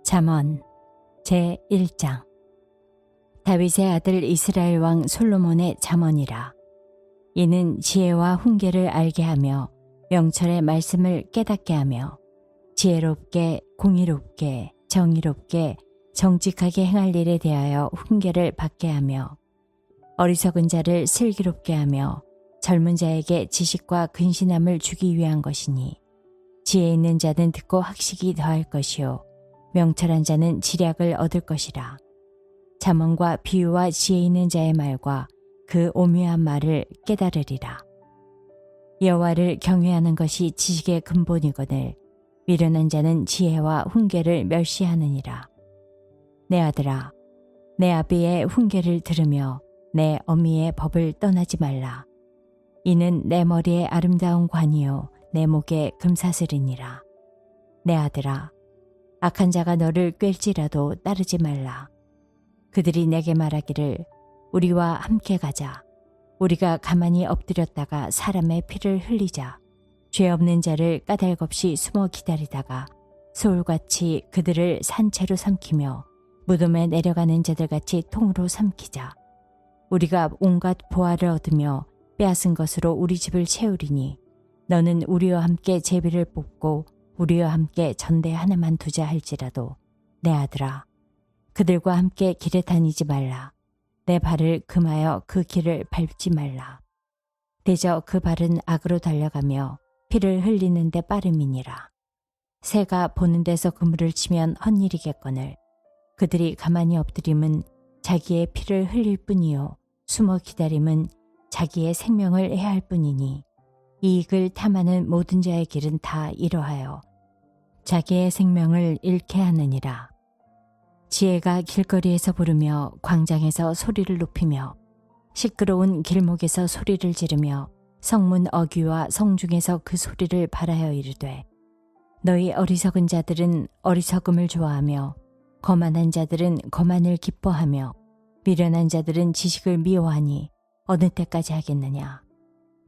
잠언 제1장. 다윗의 아들 이스라엘 왕 솔로몬의 잠언이라. 이는 지혜와 훈계를 알게 하며 명철의 말씀을 깨닫게 하며 지혜롭게 공의롭게 정의롭게 정직하게 행할 일에 대하여 훈계를 받게 하며 어리석은 자를 슬기롭게 하며 젊은 자에게 지식과 근신함을 주기 위한 것이니, 지혜 있는 자는 듣고 학식이 더할 것이요 명철한 자는 지략을 얻을 것이라. 잠언과 비유와 지혜 있는 자의 말과 그 오묘한 말을 깨달으리라. 여호와를 경외하는 것이 지식의 근본이거늘 미련한 자는 지혜와 훈계를 멸시하느니라. 내 아들아, 내 아비의 훈계를 들으며 내 어미의 법을 떠나지 말라. 이는 내 머리에 아름다운 관이요 내 목에 금사슬이니라. 내 아들아, 악한 자가 너를 꿰일지라도 따르지 말라. 그들이 내게 말하기를 우리와 함께 가자. 우리가 가만히 엎드렸다가 사람의 피를 흘리자. 죄 없는 자를 까닭없이 숨어 기다리다가 소울같이 그들을 산채로 삼키며 무덤에 내려가는 자들같이 통으로 삼키자. 우리가 온갖 보화를 얻으며 빼앗은 것으로 우리 집을 채우리니 너는 우리와 함께 제비를 뽑고 우리와 함께 전대 하나만 두자 할지라도 내 아들아, 그들과 함께 길에 다니지 말라. 내 발을 금하여 그 길을 밟지 말라. 대저 그 발은 악으로 달려가며 피를 흘리는 데 빠름이니라. 새가 보는 데서 그물을 치면 헛일이겠거늘 그들이 가만히 엎드림은 자기의 피를 흘릴 뿐이요 숨어 기다림은 자기의 생명을 해할 뿐이니, 이익을 탐하는 모든 자의 길은 다 이러하여 자기의 생명을 잃게 하느니라. 지혜가 길거리에서 부르며 광장에서 소리를 높이며 시끄러운 길목에서 소리를 지르며 성문 어귀와 성중에서 그 소리를 발하여 이르되, 너희 어리석은 자들은 어리석음을 좋아하며 거만한 자들은 거만을 기뻐하며 미련한 자들은 지식을 미워하니 어느 때까지 하겠느냐.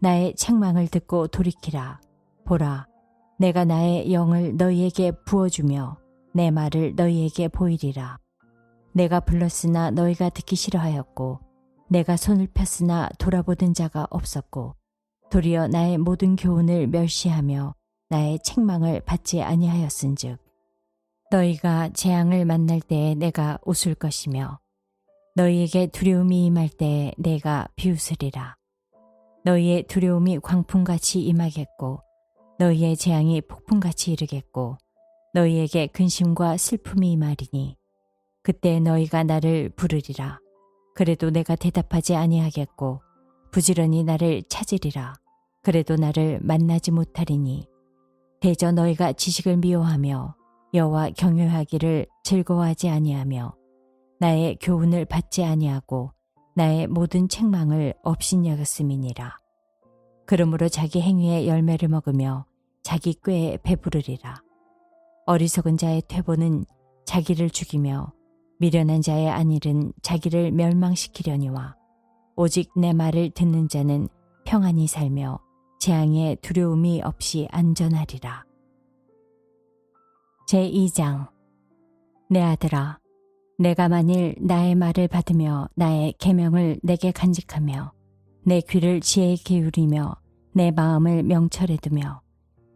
나의 책망을 듣고 돌이키라. 보라, 내가 나의 영을 너희에게 부어주며 내 말을 너희에게 보이리라. 내가 불렀으나 너희가 듣기 싫어하였고 내가 손을 폈으나 돌아보던 자가 없었고 도리어 나의 모든 교훈을 멸시하며 나의 책망을 받지 아니하였은즉, 너희가 재앙을 만날 때에 내가 웃을 것이며 너희에게 두려움이 임할 때에 내가 비웃으리라. 너희의 두려움이 광풍같이 임하겠고 너희의 재앙이 폭풍같이 이르겠고 너희에게 근심과 슬픔이 임하리니, 그때 너희가 나를 부르리라. 그래도 내가 대답하지 아니하겠고 부지런히 나를 찾으리라. 그래도 나를 만나지 못하리니, 대저 너희가 지식을 미워하며 여호와 경외하기를 즐거워하지 아니하며 나의 교훈을 받지 아니하고 나의 모든 책망을 업신여겼음이니라. 그러므로 자기 행위의 열매를 먹으며 자기 꾀에 배부르리라. 어리석은 자의 퇴보는 자기를 죽이며 미련한 자의 안일은 자기를 멸망시키려니와 오직 내 말을 듣는 자는 평안히 살며 재앙의 두려움이 없이 안전하리라. 제2장. 내 아들아, 내가 만일 나의 말을 받으며 나의 계명을 내게 간직하며 내 귀를 지혜에 기울이며 내 마음을 명철에 두며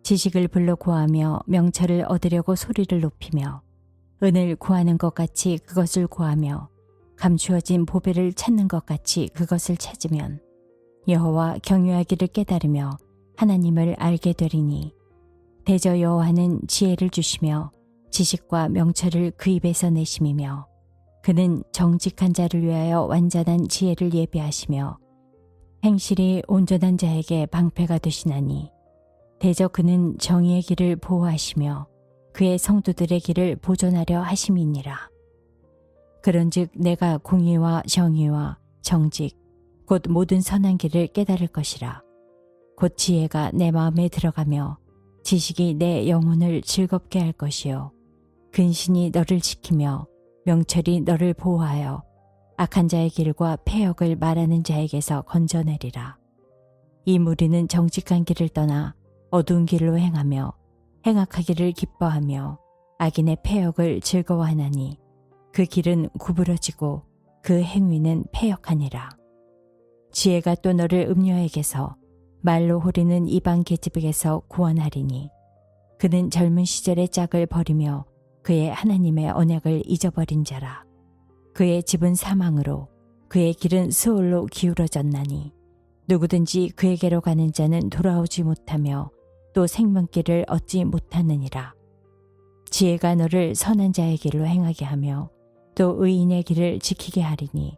지식을 불러 구하며 명철을 얻으려고 소리를 높이며 은을 구하는 것 같이 그것을 구하며 감추어진 보배를 찾는 것 같이 그것을 찾으면 여호와 경외하기를 깨달으며 하나님을 알게 되리니, 대저 여호와는 지혜를 주시며 지식과 명철을 그 입에서 내심이며 그는 정직한 자를 위하여 완전한 지혜를 예비하시며 행실이 온전한 자에게 방패가 되시나니, 대저 그는 정의의 길을 보호하시며 그의 성도들의 길을 보존하려 하심이니라. 그런즉 내가 공의와 정의와 정직 곧 모든 선한 길을 깨달을 것이라. 곧 지혜가 내 마음에 들어가며 지식이 내 영혼을 즐겁게 할 것이요 근신이 너를 지키며 명철이 너를 보호하여 악한 자의 길과 패역을 말하는 자에게서 건져내리라. 이 무리는 정직한 길을 떠나 어두운 길로 행하며 행악하기를 기뻐하며 악인의 패역을 즐거워하나니 그 길은 구부러지고 그 행위는 패역하니라. 지혜가 또 너를 음녀에게서 말로 호르는 이방 계집에게서 구원하리니 그는 젊은 시절의 짝을 버리며 그의 하나님의 언약을 잊어버린 자라. 그의 집은 사망으로 그의 길은 스올로 기울어졌나니 누구든지 그에게로 가는 자는 돌아오지 못하며 또 생명길을 얻지 못하느니라. 지혜가 너를 선한 자의 길로 행하게 하며 또 의인의 길을 지키게 하리니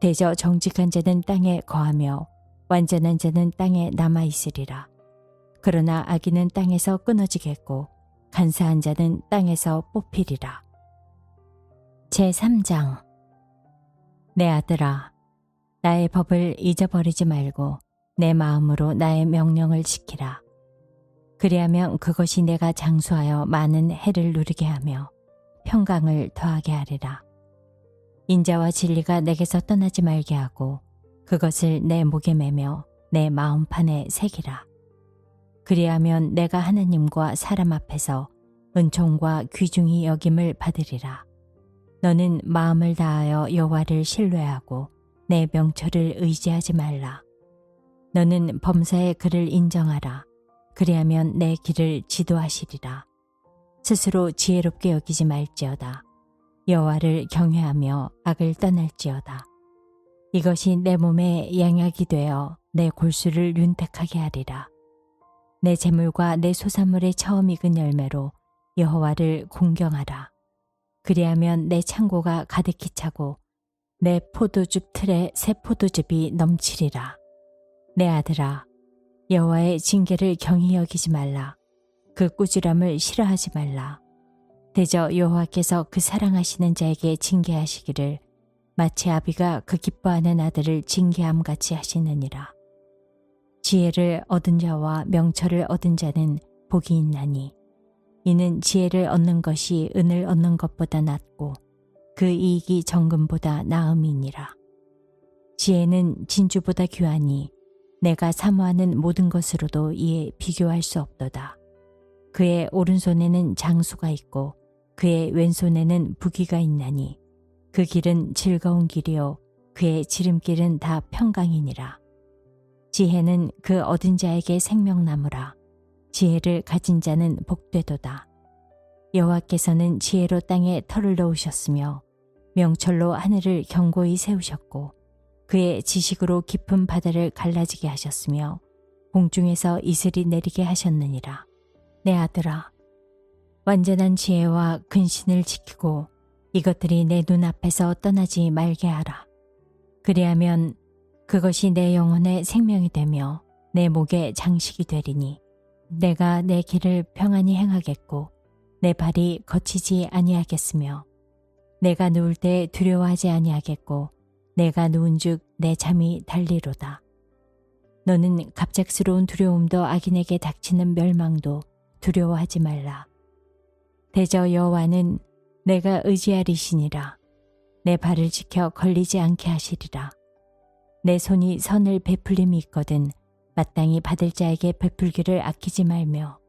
대저 정직한 자는 땅에 거하며 완전한 자는 땅에 남아있으리라. 그러나 악인은 땅에서 끊어지겠고 간사한 자는 땅에서 뽑히리라. 제3장. 내 아들아, 나의 법을 잊어버리지 말고 내 마음으로 나의 명령을 지키라. 그리하면 그것이 내가 장수하여 많은 해를 누리게 하며 평강을 더하게 하리라. 인자와 진리가 내게서 떠나지 말게 하고 그것을 내 목에 매며 내 마음판에 새기라. 그리하면 내가 하나님과 사람 앞에서 은총과 귀중히 여김을 받으리라. 너는 마음을 다하여 여호와를 신뢰하고 내 명철을 의지하지 말라. 너는 범사의 그를 인정하라. 그리하면 내 길을 지도하시리라. 스스로 지혜롭게 여기지 말지어다. 여호와를 경외하며 악을 떠날지어다. 이것이 내 몸에 양약이 되어 내 골수를 윤택하게 하리라. 내 재물과 내 소산물의 처음 익은 열매로 여호와를 공경하라. 그리하면 내 창고가 가득히 차고 내 포도즙 틀에 새 포도즙이 넘치리라. 내 아들아, 여호와의 징계를 경히 여기지 말라. 그 꾸지람을 싫어하지 말라. 대저 여호와께서 그 사랑하시는 자에게 징계하시기를 마치 아비가 그 기뻐하는 아들을 징계함 같이 하시느니라. 지혜를 얻은 자와 명철을 얻은 자는 복이 있나니 이는 지혜를 얻는 것이 은을 얻는 것보다 낫고 그 이익이 정금보다 나음이니라. 지혜는 진주보다 귀하니 내가 사모하는 모든 것으로도 이에 비교할 수 없도다. 그의 오른손에는 장수가 있고 그의 왼손에는 부귀가 있나니 그 길은 즐거운 길이요 그의 지름길은 다 평강이니라. 지혜는 그 얻은 자에게 생명나무라. 지혜를 가진 자는 복되도다. 여호와께서는 지혜로 땅에 털을 넣으셨으며 명철로 하늘을 견고히 세우셨고 그의 지식으로 깊은 바다를 갈라지게 하셨으며 공중에서 이슬이 내리게 하셨느니라. 내 아들아, 완전한 지혜와 근신을 지키고 이것들이 내 눈앞에서 떠나지 말게 하라. 그리하면 그것이 내 영혼의 생명이 되며 내 목의 장식이 되리니 내가 내 길을 평안히 행하겠고 내 발이 거치지 아니하겠으며 내가 누울 때 두려워하지 아니하겠고 내가 누운즉 내 잠이 달리로다. 너는 갑작스러운 두려움도 악인에게 닥치는 멸망도 두려워하지 말라. 대저 여호와는 내가 의지하리시니라. 내 발을 지켜 걸리지 않게 하시리라. 내 손이 선을 베풀림이 있거든 마땅히 받을 자에게 베풀기를 아끼지 말며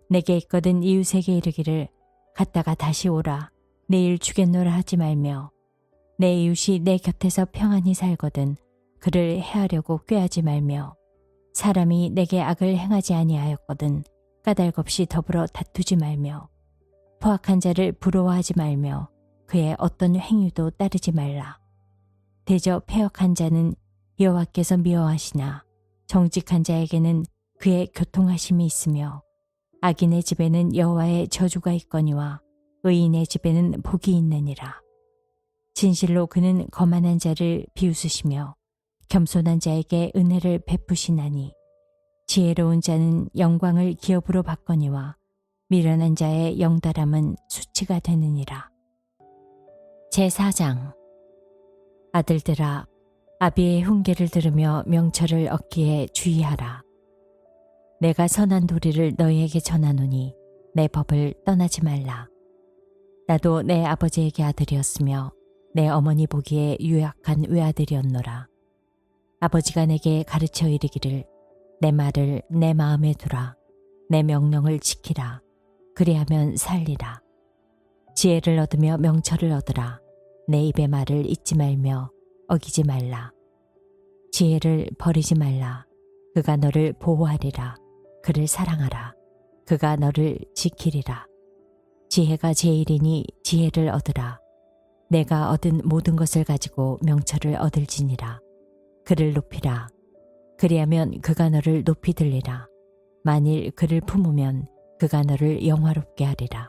내게 있거든 이웃에게 이르기를 갔다가 다시 오라 내일 주겠노라 하지 말며 내 이웃이 내 곁에서 평안히 살거든 그를 해하려고 꾀하지 말며 사람이 내게 악을 행하지 아니하였거든 까닭없이 더불어 다투지 말며 포악한 자를 부러워하지 말며 그의 어떤 행위도 따르지 말라. 대저 패역한 자는 여호와께서 미워하시나 정직한 자에게는 그의 교통하심이 있으며 악인의 집에는 여호와의 저주가 있거니와 의인의 집에는 복이 있느니라. 진실로 그는 거만한 자를 비웃으시며 겸손한 자에게 은혜를 베푸시나니 지혜로운 자는 영광을 기업으로 받거니와 미련한 자의 영달함은 수치가 되느니라. 제4장. 아들들아, 아비의 훈계를 들으며 명철을 얻기에 주의하라. 내가 선한 도리를 너희에게 전하노니 내 법을 떠나지 말라. 나도 내 아버지에게 아들이었으며 내 어머니 보기에 유약한 외아들이었노라. 아버지가 내게 가르쳐 이르기를 내 말을 내 마음에 두라. 내 명령을 지키라. 그리하면 살리라. 지혜를 얻으며 명철을 얻으라. 내 입의 말을 잊지 말며 어기지 말라. 지혜를 버리지 말라. 그가 너를 보호하리라. 그를 사랑하라. 그가 너를 지키리라. 지혜가 제일이니 지혜를 얻으라. 내가 얻은 모든 것을 가지고 명철을 얻을지니라. 그를 높이라. 그리하면 그가 너를 높이 들리라. 만일 그를 품으면 그가 너를 영화롭게 하리라.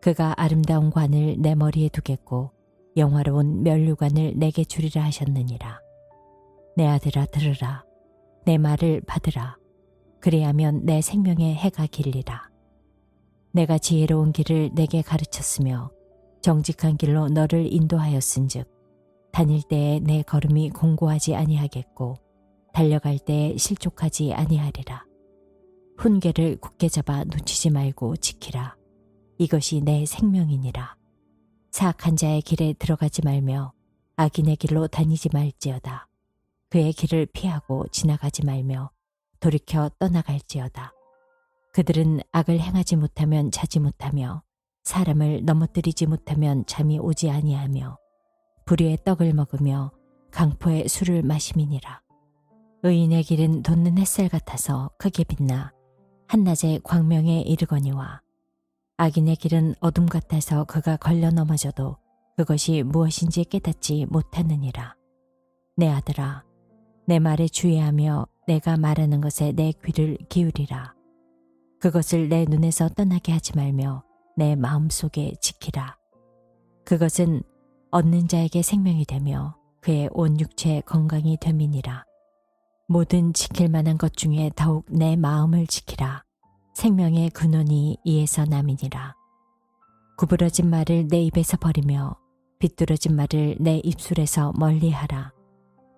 그가 아름다운 관을 내 머리에 두겠고 영화로운 면류관을 내게 주리라 하셨느니라. 내 아들아 들으라. 내 말을 받으라. 그리하면 내 생명의 해가 길리라. 내가 지혜로운 길을 내게 가르쳤으며 정직한 길로 너를 인도하였은즉 다닐 때에 내 걸음이 공고하지 아니하겠고 달려갈 때에 실족하지 아니하리라. 훈계를 굳게 잡아 놓치지 말고 지키라. 이것이 내 생명이니라. 사악한 자의 길에 들어가지 말며 악인의 길로 다니지 말지어다. 그의 길을 피하고 지나가지 말며 돌이켜 떠나갈지어다. 그들은 악을 행하지 못하면 자지 못하며 사람을 넘어뜨리지 못하면 잠이 오지 아니하며 불의의 떡을 먹으며 강포의 술을 마심이니라. 의인의 길은 돋는 햇살 같아서 크게 빛나 한낮의 광명에 이르거니와 악인의 길은 어둠 같아서 그가 걸려 넘어져도 그것이 무엇인지 깨닫지 못하느니라. 내 아들아, 내 말에 주의하며 내가 말하는 것에 내 귀를 기울이라. 그것을 내 눈에서 떠나게 하지 말며 내 마음속에 지키라. 그것은 얻는 자에게 생명이 되며 그의 온 육체 건강이 됨이니라. 모든 지킬 만한 것 중에 더욱 내 마음을 지키라. 생명의 근원이 이에서 남이니라. 구부러진 말을 내 입에서 버리며 비뚤어진 말을 내 입술에서 멀리하라.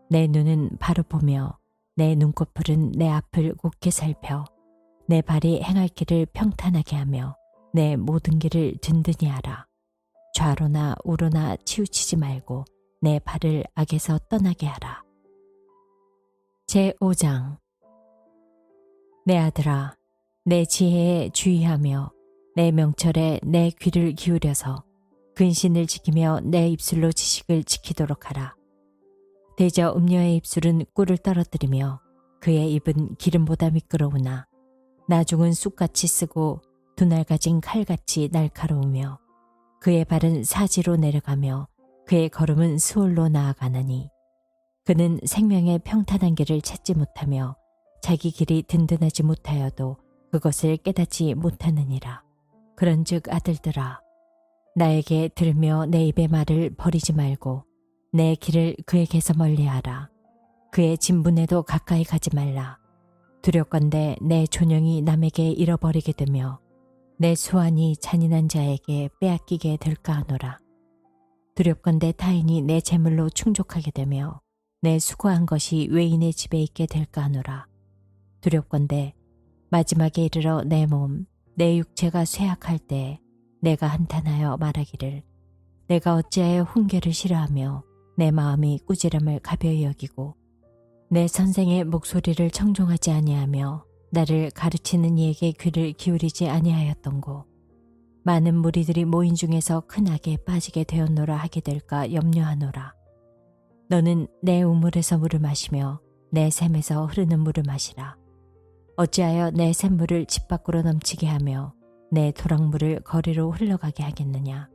내 눈은 바로 보며 내 눈꺼풀은 내 앞을 곧게 살펴 내 발이 행할 길을 평탄하게 하며 내 모든 길을 든든히 하라. 좌로나 우로나 치우치지 말고 내 발을 악에서 떠나게 하라. 제5장. 내 아들아, 내 지혜에 주의하며 내 명철에 내 귀를 기울여서 근신을 지키며 내 입술로 지식을 지키도록 하라. 대저 음녀의 입술은 꿀을 떨어뜨리며 그의 입은 기름보다 미끄러우나 나중은 쑥같이 쓰고 두날 가진 칼같이 날카로우며 그의 발은 사지로 내려가며 그의 걸음은 수월로 나아가나니 그는 생명의 평탄한 길을 찾지 못하며 자기 길이 든든하지 못하여도 그것을 깨닫지 못하느니라. 그런즉 아들들아, 나에게 들으며 내 입의 말을 버리지 말고 내 길을 그에게서 멀리하라. 그의 진분에도 가까이 가지 말라. 두렵건대 내 존영이 남에게 잃어버리게 되며 내 수완이 잔인한 자에게 빼앗기게 될까 하노라. 두렵건대 타인이 내 재물로 충족하게 되며 내 수고한 것이 외인의 집에 있게 될까 하노라. 두렵건대 마지막에 이르러 내 몸, 내 육체가 쇠약할 때 내가 한탄하여 말하기를 내가 어찌하여 훈계를 싫어하며 내 마음이 꾸지람을 가벼이 여기고 내 선생의 목소리를 청종하지 아니하며 나를 가르치는 이에게 귀를 기울이지 아니하였던고. 많은 무리들이 모인 중에서 큰 악에 빠지게 되었노라 하게 될까 염려하노라. 너는 내 우물에서 물을 마시며 내 샘에서 흐르는 물을 마시라. 어찌하여 내 샘물을 집 밖으로 넘치게 하며 내 도랑물을 거리로 흘러가게 하겠느냐.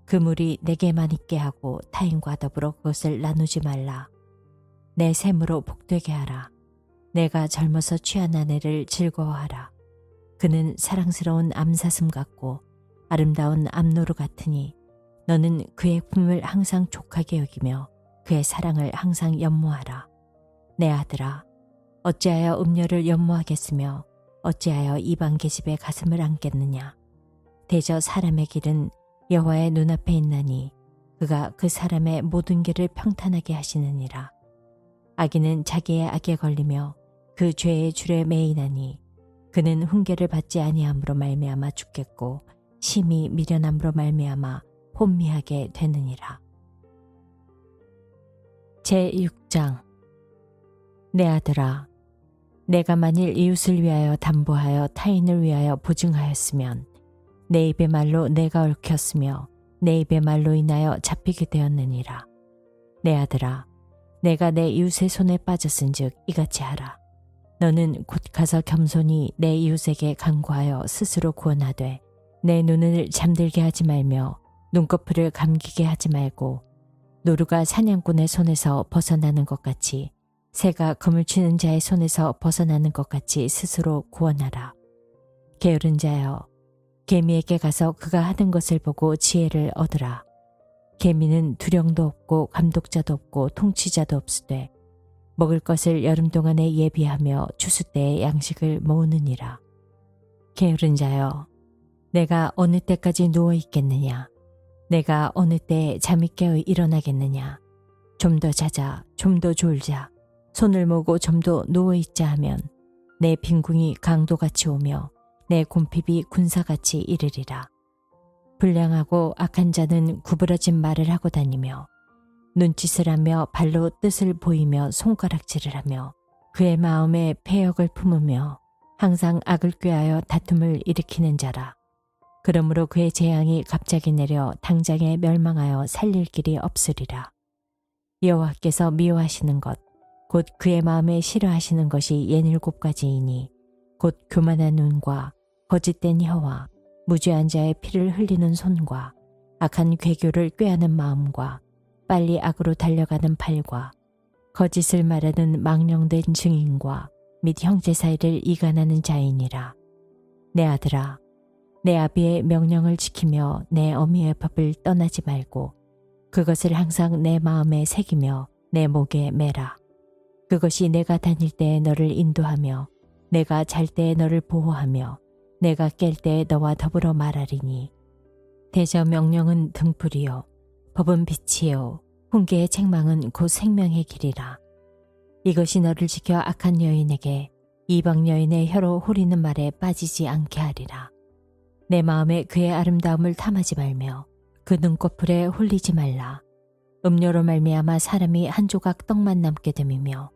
그 물이 내게만 있게 하고 타인과 더불어 그것을 나누지 말라. 내 샘으로 복되게 하라. 내가 젊어서 취한 아내를 즐거워하라. 그는 사랑스러운 암사슴 같고 아름다운 암노루 같으니 너는 그의 품을 항상 족하게 여기며 그의 사랑을 항상 연모하라. 내 아들아, 어찌하여 음녀를 연모하겠으며 어찌하여 이방 계집의 가슴을 안겠느냐. 대저 사람의 길은 여호와의 눈앞에 있나니 그가 그 사람의 모든 길을 평탄하게 하시느니라. 악인은 자기의 악에 걸리며 그 죄의 줄에 매이나니 그는 훈계를 받지 아니함으로 말미암아 죽겠고 심히 미련함으로 말미암아 혼미하게 되느니라. 제6장. 내 아들아, 내가 만일 이웃을 위하여 담보하여 타인을 위하여 보증하였으면 내 입의 말로 내가 얽혔으며 내 입의 말로 인하여 잡히게 되었느니라. 내 아들아, 내가 내 이웃의 손에 빠졌은즉 이같이 하라. 너는 곧 가서 겸손히 내 이웃에게 간구하여 스스로 구원하되 내 눈을 잠들게 하지 말며 눈꺼풀을 감기게 하지 말고 노루가 사냥꾼의 손에서 벗어나는 것 같이 새가 그물 치는 자의 손에서 벗어나는 것 같이 스스로 구원하라. 게으른 자여, 개미에게 가서 그가 하는 것을 보고 지혜를 얻으라. 개미는 두령도 없고 감독자도 없고 통치자도 없으되 먹을 것을 여름 동안에 예비하며 추수 때에 양식을 모으느니라. 게으른 자여, 내가 어느 때까지 누워 있겠느냐? 내가 어느 때에 잠이 깨어 일어나겠느냐? 좀 더 자자, 좀 더 졸자, 손을 모으고 좀 더 누워 있자 하면 내 빈궁이 강도같이 오며 내 곰핍이 군사같이 이르리라. 불량하고 악한 자는 구부러진 말을 하고 다니며 눈짓을 하며 발로 뜻을 보이며 손가락질을 하며 그의 마음에 패역을 품으며 항상 악을 꾀하여 다툼을 일으키는 자라. 그러므로 그의 재앙이 갑자기 내려 당장에 멸망하여 살릴 길이 없으리라. 여호와께서 미워하시는 것, 곧 그의 마음에 싫어하시는 것이 67가지이니 곧 교만한 눈과 거짓된 혀와 무죄한 자의 피를 흘리는 손과 악한 괴교를 꾀하는 마음과 빨리 악으로 달려가는 팔과 거짓을 말하는 망령된 증인과 및 형제 사이를 이간하는 자이니라. 내 아들아, 내 아비의 명령을 지키며 내 어미의 법을 떠나지 말고 그것을 항상 내 마음에 새기며 내 목에 매라. 그것이 내가 다닐 때에 너를 인도하며 내가 잘 때에 너를 보호하며 내가 깰 때에 너와 더불어 말하리니 대저 명령은 등불이요 법은 빛이요 훈계의 책망은 곧 생명의 길이라. 이것이 너를 지켜 악한 여인에게 이방 여인의 혀로 호리는 말에 빠지지 않게 하리라. 내 마음에 그의 아름다움을 탐하지 말며 그 눈꺼풀에 홀리지 말라. 음료로 말미암아 사람이 한 조각 떡만 남게 됨이며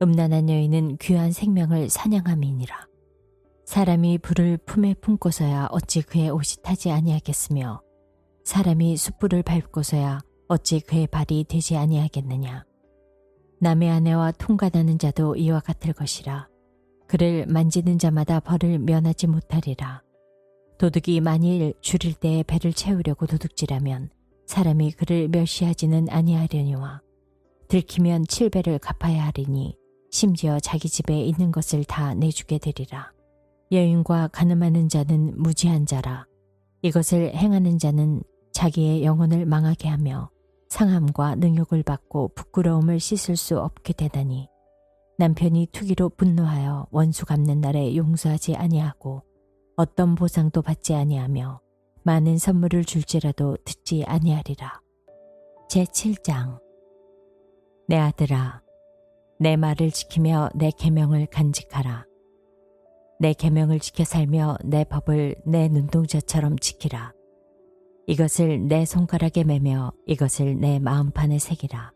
음란한 여인은 귀한 생명을 사냥함이니라. 사람이 불을 품에 품고서야 어찌 그의 옷이 타지 아니하겠으며 사람이 숯불을 밟고서야 어찌 그의 발이 되지 아니하겠느냐. 남의 아내와 통관하는 자도 이와 같을 것이라. 그를 만지는 자마다 벌을 면하지 못하리라. 도둑이 만일 줄일 때에 배를 채우려고 도둑질하면 사람이 그를 멸시하지는 아니하려니와 들키면 7배를 갚아야 하리니 심지어 자기 집에 있는 것을 다 내주게 되리라. 여인과 간음하는 자는 무지한 자라. 이것을 행하는 자는 자기의 영혼을 망하게 하며 상함과 능욕을 받고 부끄러움을 씻을 수 없게 되다니 남편이 투기로 분노하여 원수 갚는 날에 용서하지 아니하고 어떤 보상도 받지 아니하며 많은 선물을 줄지라도 듣지 아니하리라. 제7장. 내 아들아, 내 말을 지키며 내 계명을 간직하라. 내 계명을 지켜 살며 내 법을 내 눈동자처럼 지키라. 이것을 내 손가락에 매며 이것을 내 마음판에 새기라.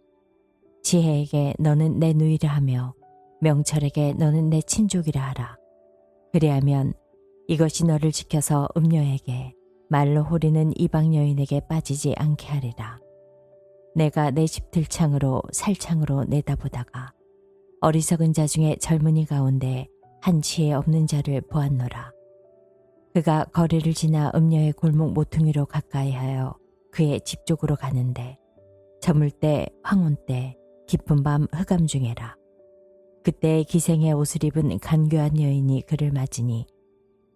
지혜에게 너는 내 누이라 하며 명철에게 너는 내 친족이라 하라. 그리하면 이것이 너를 지켜서 음녀에게 말로 호리는 이방 여인에게 빠지지 않게 하리라. 내가 내 집 들창으로 살창으로 내다보다가 어리석은 자 중에 젊은이 가운데 한 지혜 없는 자를 보았노라. 그가 거리를 지나 음녀의 골목 모퉁이로 가까이하여 그의 집 쪽으로 가는데 저물 때 황혼 때 깊은 밤 흑암 중에라. 그때 기생의 옷을 입은 간교한 여인이 그를 맞으니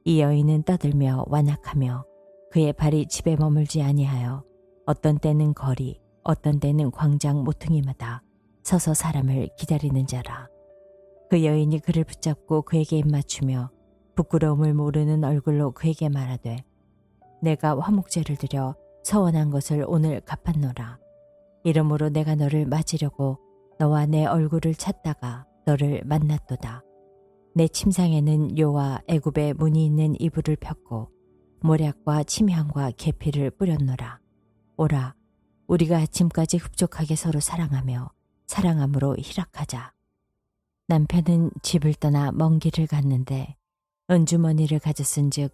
이 여인은 떠들며 완악하며 그의 발이 집에 머물지 아니하여 어떤 때는 거리 어떤 때는 광장 모퉁이마다 서서 사람을 기다리는 자라. 그 여인이 그를 붙잡고 그에게 입맞추며 부끄러움을 모르는 얼굴로 그에게 말하되 내가 화목제를 드려 서원한 것을 오늘 갚았노라. 이러므로 내가 너를 맞으려고 너와 내 얼굴을 찾다가 너를 만났도다. 내 침상에는 요와 애굽의 무늬 있는 이불을 폈고 모략과 침향과 계피를 뿌렸노라. 오라, 우리가 아침까지 흡족하게 서로 사랑하며 사랑함으로 희락하자. 남편은 집을 떠나 먼 길을 갔는데 은주머니를 가졌은즉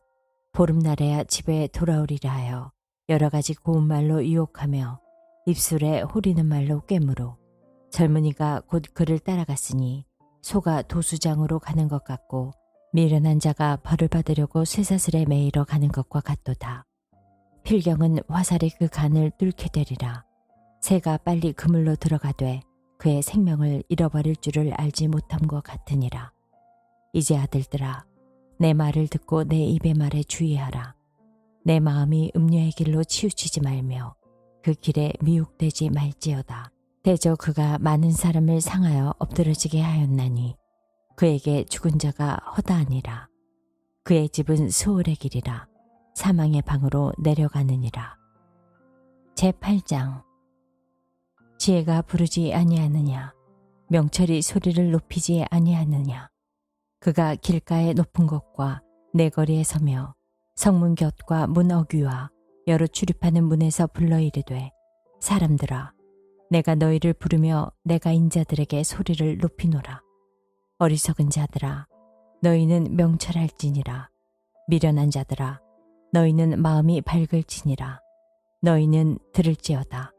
보름날에야 집에 돌아오리라 하여 여러 가지 고운 말로 유혹하며 입술에 호리는 말로 꿰물어 젊은이가 곧 그를 따라갔으니 소가 도수장으로 가는 것 같고 미련한 자가 벌을 받으려고 쇠사슬에 매이러 가는 것과 같도다. 필경은 화살이 그 간을 뚫게 되리라. 새가 빨리 그물로 들어가되 그의 생명을 잃어버릴 줄을 알지 못함과 같으니라. 이제 아들들아, 내 말을 듣고 내 입의 말에 주의하라. 내 마음이 음녀의 길로 치우치지 말며 그 길에 미혹되지 말지어다. 대저 그가 많은 사람을 상하여 엎드러지게 하였나니 그에게 죽은 자가 허다하니라. 그의 집은 수월의 길이라 사망의 방으로 내려가느니라. 제8장. 지혜가 부르지 아니하느냐, 명철이 소리를 높이지 아니하느냐. 그가 길가의 높은 곳과 내 거리에 서며 성문 곁과 문 어귀와 여러 출입하는 문에서 불러 이르되, 사람들아, 내가 너희를 부르며 내가 인자들에게 소리를 높이노라. 어리석은 자들아, 너희는 명철할지니라. 미련한 자들아, 너희는 마음이 밝을지니라. 너희는 들을지어다.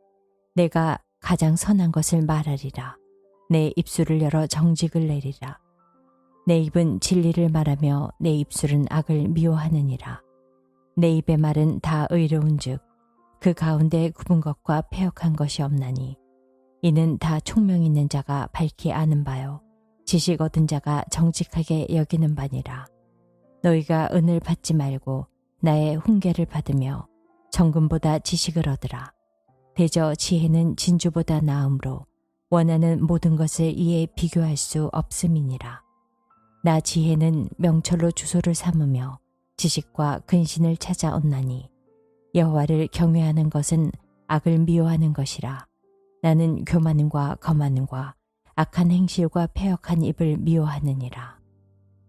내가 가장 선한 것을 말하리라. 내 입술을 열어 정직을 내리라. 내 입은 진리를 말하며 내 입술은 악을 미워하느니라. 내 입의 말은 다 의로운즉 그 가운데 굽은 것과 패역한 것이 없나니 이는 다 총명 있는 자가 밝히 아는 바요 지식 얻은 자가 정직하게 여기는 바니라. 너희가 은을 받지 말고 나의 훈계를 받으며 정금보다 지식을 얻으라. 대저 지혜는 진주보다 나음으로 원하는 모든 것을 이에 비교할 수 없음이니라. 나 지혜는 명철로 주소를 삼으며 지식과 근신을 찾아 얻나니 여호와를 경외하는 것은 악을 미워하는 것이라. 나는 교만과 거만과 악한 행실과 패역한 입을 미워하느니라.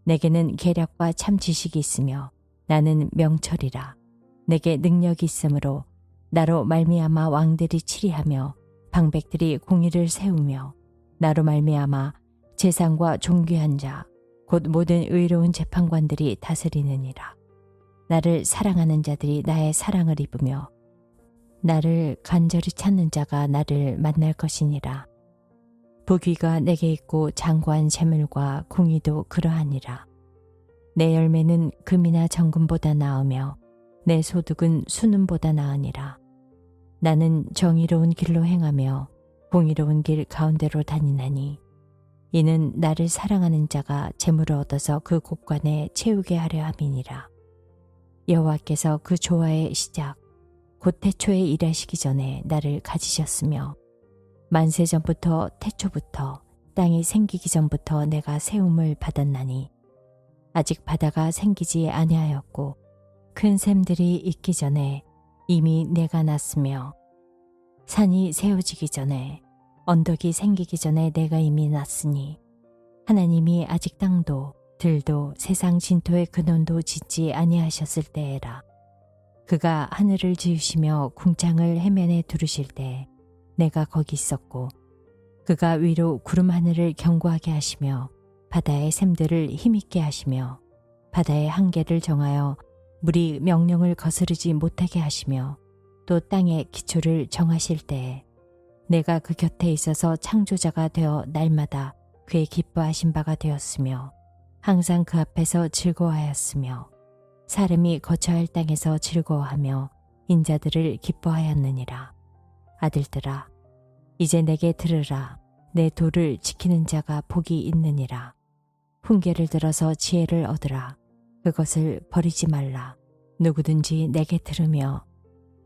내게는 계략과 참 지식이 있으며 나는 명철이라. 내게 능력이 있으므로 나로 말미암아 왕들이 치리하며 방백들이 공의를 세우며 나로 말미암아 재상과 존귀한 자 곧 모든 의로운 재판관들이 다스리느니라. 나를 사랑하는 자들이 나의 사랑을 입으며 나를 간절히 찾는 자가 나를 만날 것이니라. 부귀가 내게 있고 장구한 재물과 궁의도 그러하니라. 내 열매는 금이나 정금보다 나으며 내 소득은 순음보다 나으니라. 나는 정의로운 길로 행하며 공의로운 길 가운데로 다니나니 이는 나를 사랑하는 자가 재물을 얻어서 그 곳간에 채우게 하려 함이니라. 여호와께서 그 조화의 시작 곧 태초에 일하시기 전에 나를 가지셨으며 만세 전부터 태초부터 땅이 생기기 전부터 내가 세움을 받았나니 아직 바다가 생기지 아니하였고 큰 샘들이 있기 전에 이미 내가 났으며 산이 세워지기 전에 언덕이 생기기 전에 내가 이미 났으니 하나님이 아직 땅도 들도 세상 진토의 근원도 짓지 아니하셨을 때에라. 그가 하늘을 지으시며 궁창을 해면에 두르실 때 내가 거기 있었고 그가 위로 구름 하늘을 견고하게 하시며 바다의 샘들을 힘있게 하시며 바다의 한계를 정하여 물이 명령을 거스르지 못하게 하시며 또 땅의 기초를 정하실 때에 내가 그 곁에 있어서 창조자가 되어 날마다 그의 기뻐하신 바가 되었으며 항상 그 앞에서 즐거워하였으며 사람이 거처할 땅에서 즐거워하며 인자들을 기뻐하였느니라. 아들들아, 이제 내게 들으라. 내 도를 지키는 자가 복이 있느니라. 훈계를 들어서 지혜를 얻으라. 그것을 버리지 말라. 누구든지 내게 들으며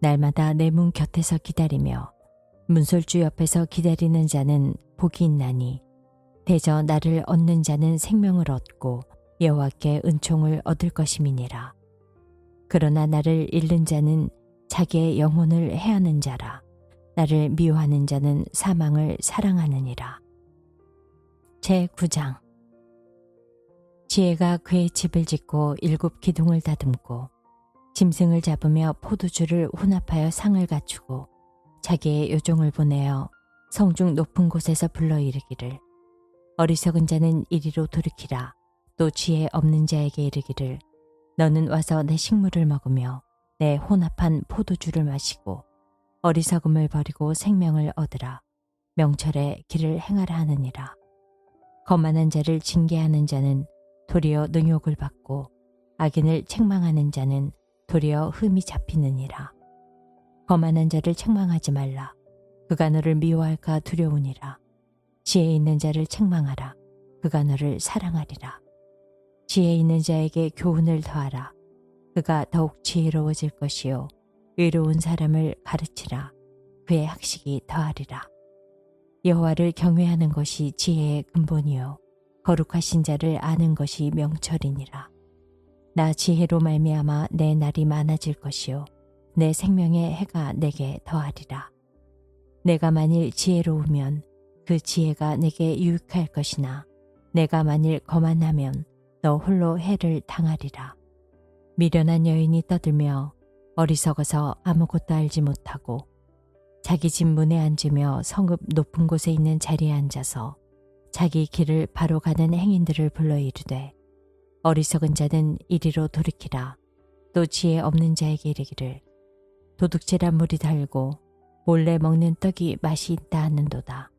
날마다 내 문 곁에서 기다리며 문설주 옆에서 기다리는 자는 복이 있나니 대저 나를 얻는 자는 생명을 얻고 여호와께 은총을 얻을 것임이니라. 그러나 나를 잃는 자는 자기의 영혼을 해하는 자라. 나를 미워하는 자는 사망을 사랑하느니라. 제9장. 지혜가 그의 집을 짓고 7 기둥을 다듬고 짐승을 잡으며 포도주를 혼합하여 상을 갖추고 자기의 요종을 보내어 성중 높은 곳에서 불러 이르기를 어리석은 자는 이리로 돌이키라. 또 지혜 없는 자에게 이르기를 너는 와서 내 식물을 먹으며 내 혼합한 포도주를 마시고 어리석음을 버리고 생명을 얻으라. 명철의 길을 행하라 하느니라. 거만한 자를 징계하는 자는 도리어 능욕을 받고 악인을 책망하는 자는 도리어 흠이 잡히느니라. 거만한 자를 책망하지 말라. 그가 너를 미워할까 두려우니라. 지혜 있는 자를 책망하라. 그가 너를 사랑하리라. 지혜 있는 자에게 교훈을 더하라. 그가 더욱 지혜로워질 것이요 의로운 사람을 가르치라. 그의 학식이 더하리라. 여호와를 경외하는 것이 지혜의 근본이요 거룩하신 자를 아는 것이 명철이니라. 나 지혜로 말미암아 내 날이 많아질 것이요 내 생명의 해가 내게 더하리라. 내가 만일 지혜로우면 그 지혜가 내게 유익할 것이나 내가 만일 거만하면 너 홀로 해를 당하리라. 미련한 여인이 떠들며 어리석어서 아무것도 알지 못하고 자기 집 문에 앉으며 성읍 높은 곳에 있는 자리에 앉아서 자기 길을 바로 가는 행인들을 불러 이르되 어리석은 자는 이리로 돌이키라. 또 지혜 없는 자에게 이르기를 도둑질한 물이 달고 몰래 먹는 떡이 맛이 있다 하는도다.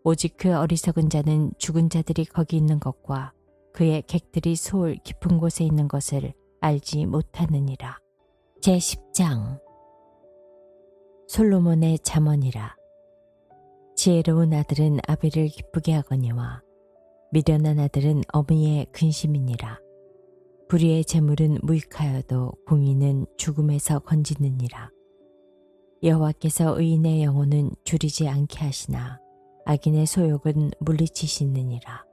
오직 그 어리석은 자는 죽은 자들이 거기 있는 것과 그의 객들이 소울 깊은 곳에 있는 것을 알지 못하느니라. 제10장 솔로몬의 잠언이라. 지혜로운 아들은 아비를 기쁘게 하거니와 미련한 아들은 어미의 근심이니라. 불의의 재물은 무익하여도 공의는 죽음에서 건지느니라. 여호와께서 의인의 영혼은 줄이지 않게 하시나 악인의 소욕은 물리치시느니라.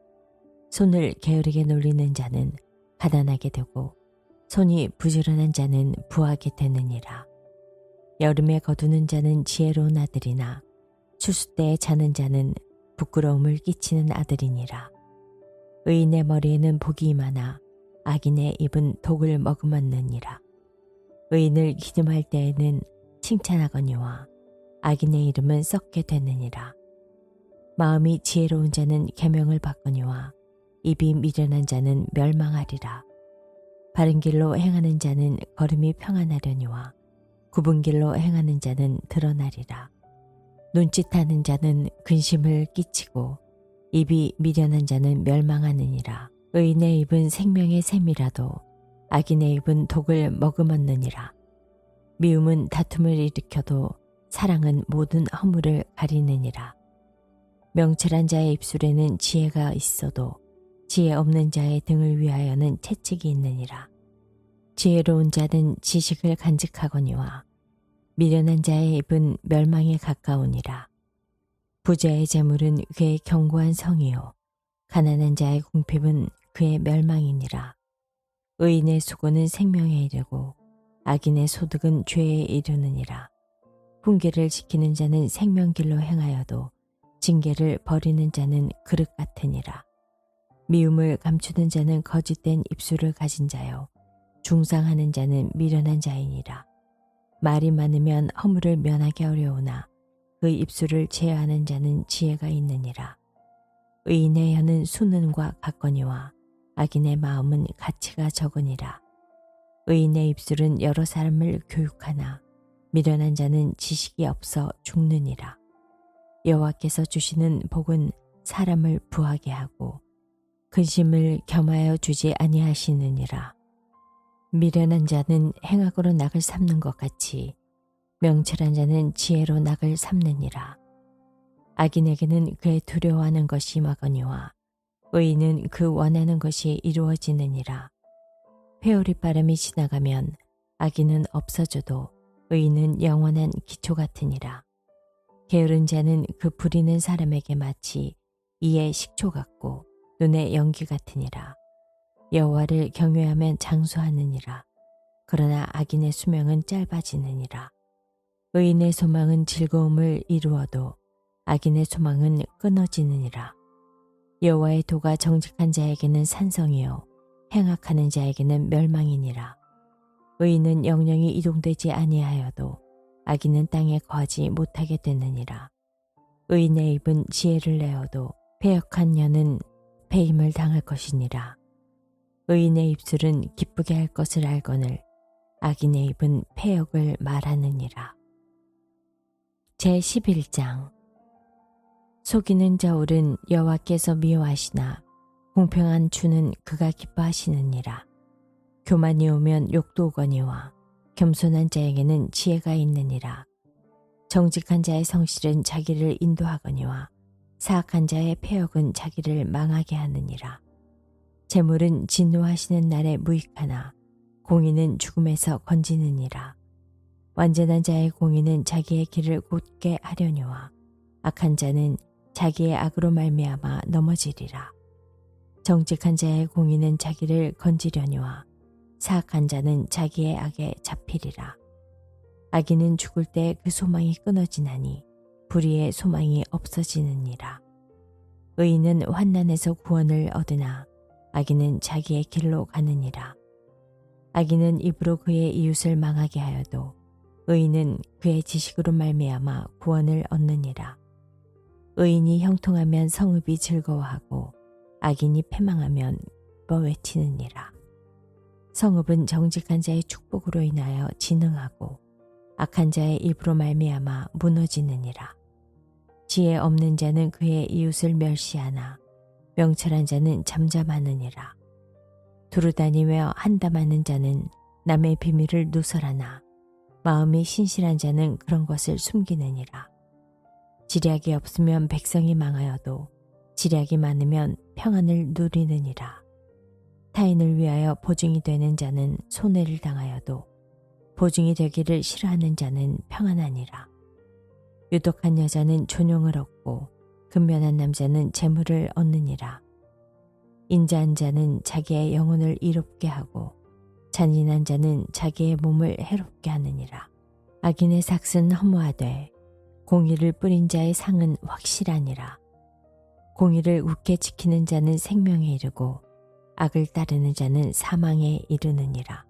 손을 게으르게 놀리는 자는 가난하게 되고 손이 부지런한 자는 부하게 되느니라. 여름에 거두는 자는 지혜로운 아들이나 추수 때에 자는 자는 부끄러움을 끼치는 아들이니라. 의인의 머리에는 복이 많아 악인의 입은 독을 머금었느니라. 의인을 기념할 때에는 칭찬하거니와 악인의 이름은 썩게 되느니라. 마음이 지혜로운 자는 계명을 받거니와 입이 미련한 자는 멸망하리라. 바른 길로 행하는 자는 걸음이 평안하려니와 굽은 길로 행하는 자는 드러나리라. 눈짓하는 자는 근심을 끼치고 입이 미련한 자는 멸망하느니라. 의인의 입은 생명의 샘이라도 악인의 입은 독을 머금었느니라. 미움은 다툼을 일으켜도 사랑은 모든 허물을 가리느니라. 명철한 자의 입술에는 지혜가 있어도 지혜 없는 자의 등을 위하여는 채찍이 있느니라. 지혜로운 자는 지식을 간직하거니와 미련한 자의 입은 멸망에 가까우니라. 부자의 재물은 그의 견고한 성이요 가난한 자의 궁핍은 그의 멸망이니라. 의인의 수고는 생명에 이르고 악인의 소득은 죄에 이르느니라. 훈계를 지키는 자는 생명길로 행하여도 징계를 버리는 자는 그릇 같으니라. 미움을 감추는 자는 거짓된 입술을 가진 자요 중상하는 자는 미련한 자이니라. 말이 많으면 허물을 면하기 어려우나 그 입술을 제어하는 자는 지혜가 있느니라. 의인의 혀는 수능과 같거니와 악인의 마음은 가치가 적으니라. 의인의 입술은 여러 사람을 교육하나 미련한 자는 지식이 없어 죽느니라. 여호와께서 주시는 복은 사람을 부하게 하고 근심을 겸하여 주지 아니하시느니라. 미련한 자는 행악으로 낙을 삼는 것 같이 명철한 자는 지혜로 낙을 삼느니라. 악인에게는 그의 두려워하는 것이 임하거니와 의인은 그 원하는 것이 이루어지느니라. 회오리바람이 지나가면 악인은 없어져도 의인은 영원한 기초 같으니라. 게으른 자는 그 부리는 사람에게 마치 이의 식초 같고 눈의 연기 같으니라. 여호와를 경외하면 장수하느니라. 그러나 악인의 수명은 짧아지느니라. 의인의 소망은 즐거움을 이루어도 악인의 소망은 끊어지느니라. 여호와의 도가 정직한 자에게는 산성이요 행악하는 자에게는 멸망이니라. 의인은 영영이 이동되지 아니하여도 악인은 땅에 거하지 못하게 되느니라. 의인의 입은 지혜를 내어도 패역한 년은 배임을 당할 것이니라. 의인의 입술은 기쁘게 할 것을 알거늘 악인의 입은 패역을 말하느니라. 제11장. 속이는 저울은 여호와께서 미워하시나 공평한 주는 그가 기뻐하시느니라. 교만이 오면 욕도 오거니와 겸손한 자에게는 지혜가 있느니라. 정직한 자의 성실은 자기를 인도하거니와 사악한 자의 패역은 자기를 망하게 하느니라. 재물은 진노하시는 날에 무익하나 공의는 죽음에서 건지느니라. 완전한 자의 공의는 자기의 길을 곧게 하려니와 악한 자는 자기의 악으로 말미암아 넘어지리라. 정직한 자의 공의는 자기를 건지려니와 사악한 자는 자기의 악에 잡히리라. 악인은 죽을 때 그 소망이 끊어지나니 불의의 소망이 없어지느니라. 의인은 환난에서 구원을 얻으나 악인은 자기의 길로 가느니라. 악인은 입으로 그의 이웃을 망하게 하여도 의인은 그의 지식으로 말미암아 구원을 얻느니라. 의인이 형통하면 성읍이 즐거워하고 악인이 패망하면 기뻐 외치느니라. 성읍은 정직한 자의 축복으로 인하여 진흥하고 악한 자의 입으로 말미암아 무너지느니라. 지혜 없는 자는 그의 이웃을 멸시하나 명철한 자는 잠잠하느니라. 두루다니며 한담하는 자는 남의 비밀을 누설하나 마음이 신실한 자는 그런 것을 숨기느니라. 지략이 없으면 백성이 망하여도 지략이 많으면 평안을 누리느니라. 타인을 위하여 보증이 되는 자는 손해를 당하여도 보증이 되기를 싫어하는 자는 평안하니라. 유독한 여자는 존용을 얻고 근면한 남자는 재물을 얻느니라. 인자한 자는 자기의 영혼을 이롭게 하고 잔인한 자는 자기의 몸을 해롭게 하느니라. 악인의 삭은 허무하되 공의를 뿌린 자의 상은 확실하니라. 공의를 굳게 지키는 자는 생명에 이르고 악을 따르는 자는 사망에 이르느니라.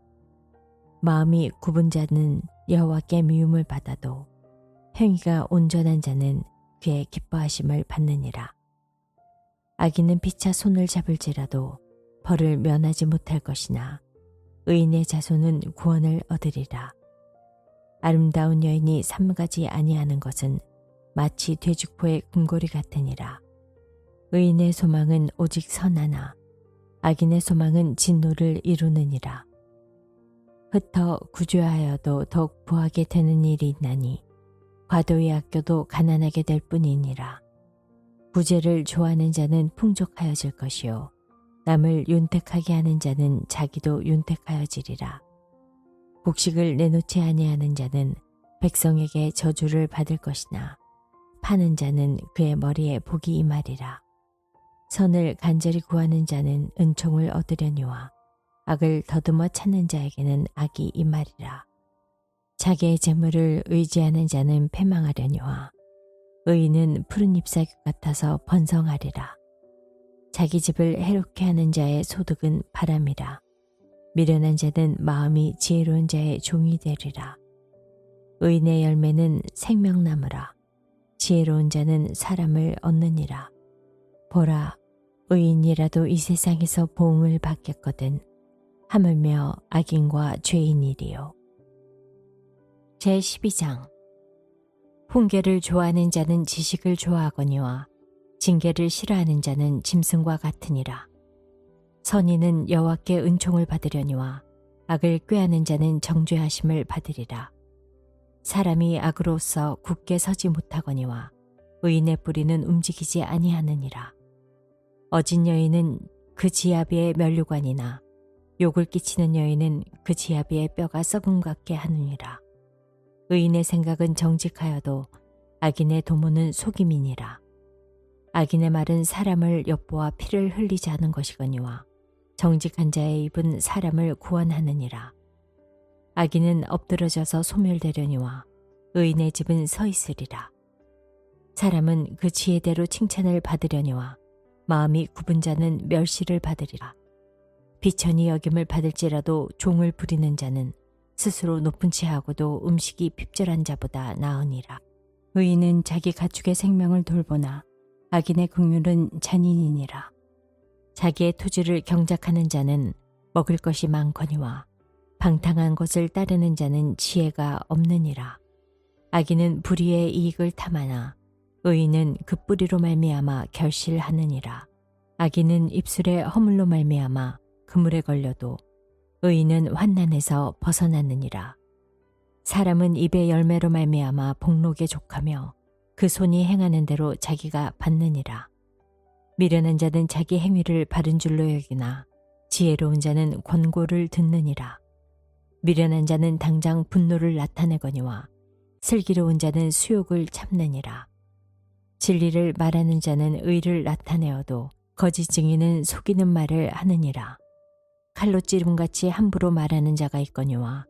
마음이 굽은 자는 여호와께 미움을 받아도 행위가 온전한 자는 그의 기뻐하심을 받느니라. 악인은 피차 손을 잡을지라도 벌을 면하지 못할 것이나 의인의 자손은 구원을 얻으리라. 아름다운 여인이 삼가지 아니하는 것은 마치 돼지코의 금고리 같으니라. 의인의 소망은 오직 선하나 악인의 소망은 진노를 이루느니라. 흩어 구조하여도 더욱 부하게 되는 일이 있나니 과도히 아껴도 가난하게 될 뿐이니라. 부재를 좋아하는 자는 풍족하여질 것이요 남을 윤택하게 하는 자는 자기도 윤택하여지리라. 곡식을 내놓지 아니하는 자는 백성에게 저주를 받을 것이나 파는 자는 그의 머리에 복이 임하리라. 선을 간절히 구하는 자는 은총을 얻으려니와 악을 더듬어 찾는 자에게는 악이 임하리라. 자기의 재물을 의지하는 자는 패망하려니와 의인은 푸른 잎사귀 같아서 번성하리라. 자기 집을 해롭게 하는 자의 소득은 바람이라. 미련한 자는 마음이 지혜로운 자의 종이 되리라. 의인의 열매는 생명나무라. 지혜로운 자는 사람을 얻느니라. 보라, 의인이라도 이 세상에서 보응을 받겠거든 하물며 악인과 죄인이리요. 제12장. 훈계를 좋아하는 자는 지식을 좋아하거니와 징계를 싫어하는 자는 짐승과 같으니라. 선인은 여호와께 은총을 받으려니와 악을 꾀하는 자는 정죄하심을 받으리라. 사람이 악으로서 굳게 서지 못하거니와 의인의 뿌리는 움직이지 아니하느니라. 어진 여인은 그 지아비의 면류관이나 욕을 끼치는 여인은 그 지아비의 뼈가 썩은 것 같게 하느니라. 의인의 생각은 정직하여도 악인의 도모는 속임이니라. 악인의 말은 사람을 엿보아 피를 흘리지 않은 것이거니와 정직한 자의 입은 사람을 구원하느니라. 악인은 엎드러져서 소멸되려니와 의인의 집은 서 있으리라. 사람은 그 지혜대로 칭찬을 받으려니와 마음이 굽은 자는 멸시를 받으리라. 비천히 여김을 받을지라도 종을 부리는 자는 스스로 높은 채하고도 음식이 핍절한 자보다 나으니라. 의인은 자기 가축의 생명을 돌보나 악인의 긍휼은 잔인이니라. 자기의 토지를 경작하는 자는 먹을 것이 많거니와 방탕한 것을 따르는 자는 지혜가 없느니라. 악인은 불의의 이익을 탐하나 의인은 그 뿌리로 말미암아 결실하느니라. 악인은 입술의 허물로 말미암아 그물에 걸려도 의인은 환난에서 벗어나느니라. 사람은 입의 열매로 말미암아 복록에 족하며 그 손이 행하는 대로 자기가 받느니라. 미련한 자는 자기 행위를 바른 줄로 여기나 지혜로운 자는 권고를 듣느니라. 미련한 자는 당장 분노를 나타내거니와 슬기로운 자는 수욕을 참느니라. 진리를 말하는 자는 의를 나타내어도 거짓 증인은 속이는 말을 하느니라. 칼로 찌름같이 함부로 말하는 자가 있거니와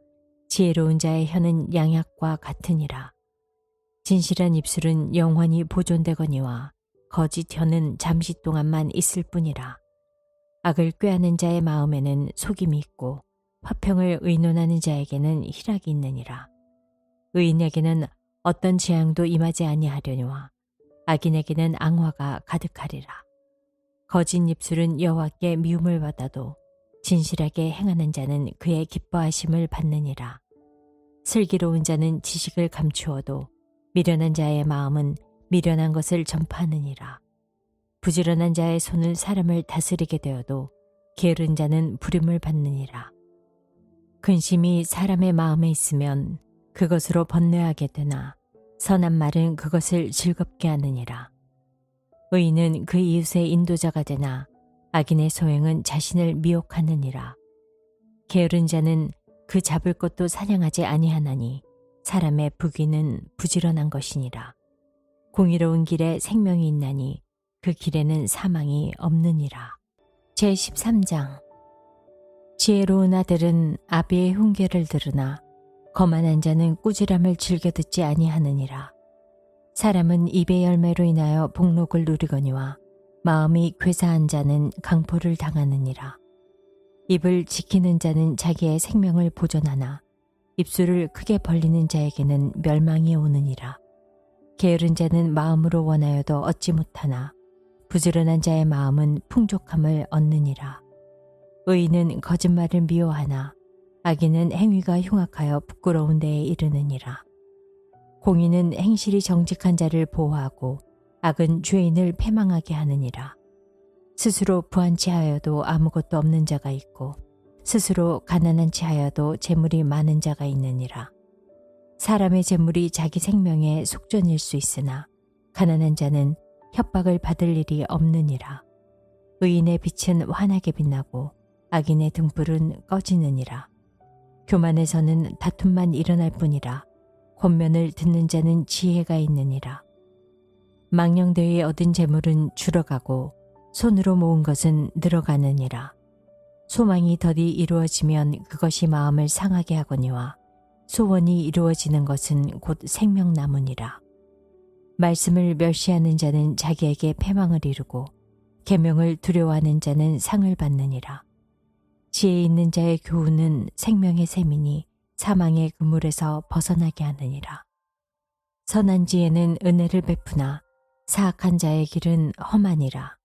지혜로운 자의 혀는 양약과 같으니라. 진실한 입술은 영원히 보존되거니와 거짓 혀는 잠시 동안만 있을 뿐이라. 악을 꾀하는 자의 마음에는 속임이 있고 화평을 의논하는 자에게는 희락이 있느니라. 의인에게는 어떤 재앙도 임하지 아니하려니와 악인에게는 앙화가 가득하리라. 거짓 입술은 여호와께 미움을 받아도 진실하게 행하는 자는 그의 기뻐하심을 받느니라. 슬기로운 자는 지식을 감추어도 미련한 자의 마음은 미련한 것을 전파하느니라. 부지런한 자의 손은 사람을 다스리게 되어도 게으른 자는 부림을 받느니라. 근심이 사람의 마음에 있으면 그것으로 번뇌하게 되나 선한 말은 그것을 즐겁게 하느니라. 의인은 그 이웃의 인도자가 되나 악인의 소행은 자신을 미혹하느니라. 게으른 자는 그 잡을 것도 사냥하지 아니하나니 사람의 부귀는 부지런한 것이니라. 공의로운 길에 생명이 있나니 그 길에는 사망이 없느니라. 제13장. 지혜로운 아들은 아비의 훈계를 들으나 거만한 자는 꾸지람을 즐겨 듣지 아니하느니라. 사람은 입의 열매로 인하여 복록을 누리거니와 마음이 괴사한 자는 강포를 당하느니라. 입을 지키는 자는 자기의 생명을 보존하나 입술을 크게 벌리는 자에게는 멸망이 오느니라. 게으른 자는 마음으로 원하여도 얻지 못하나 부지런한 자의 마음은 풍족함을 얻느니라. 의인은 거짓말을 미워하나 악인은 행위가 흉악하여 부끄러운 데에 이르느니라. 공의는 행실이 정직한 자를 보호하고 악은 죄인을 패망하게 하느니라. 스스로 부한치 하여도 아무것도 없는 자가 있고 스스로 가난한 치 하여도 재물이 많은 자가 있느니라. 사람의 재물이 자기 생명의 속전일 수 있으나 가난한 자는 협박을 받을 일이 없느니라. 의인의 빛은 환하게 빛나고 악인의 등불은 꺼지느니라. 교만에서는 다툼만 일어날 뿐이라 권면을 듣는 자는 지혜가 있느니라. 망령되이 얻은 재물은 줄어가고 손으로 모은 것은 늘어가느니라. 소망이 더디 이루어지면 그것이 마음을 상하게 하거니와 소원이 이루어지는 것은 곧 생명나무니라. 말씀을 멸시하는 자는 자기에게 패망을 이루고 계명을 두려워하는 자는 상을 받느니라. 지혜 있는 자의 교훈은 생명의 샘이니 사망의 그물에서 벗어나게 하느니라. 선한 지혜는 은혜를 베푸나 사악한 자의 길은 험하니라.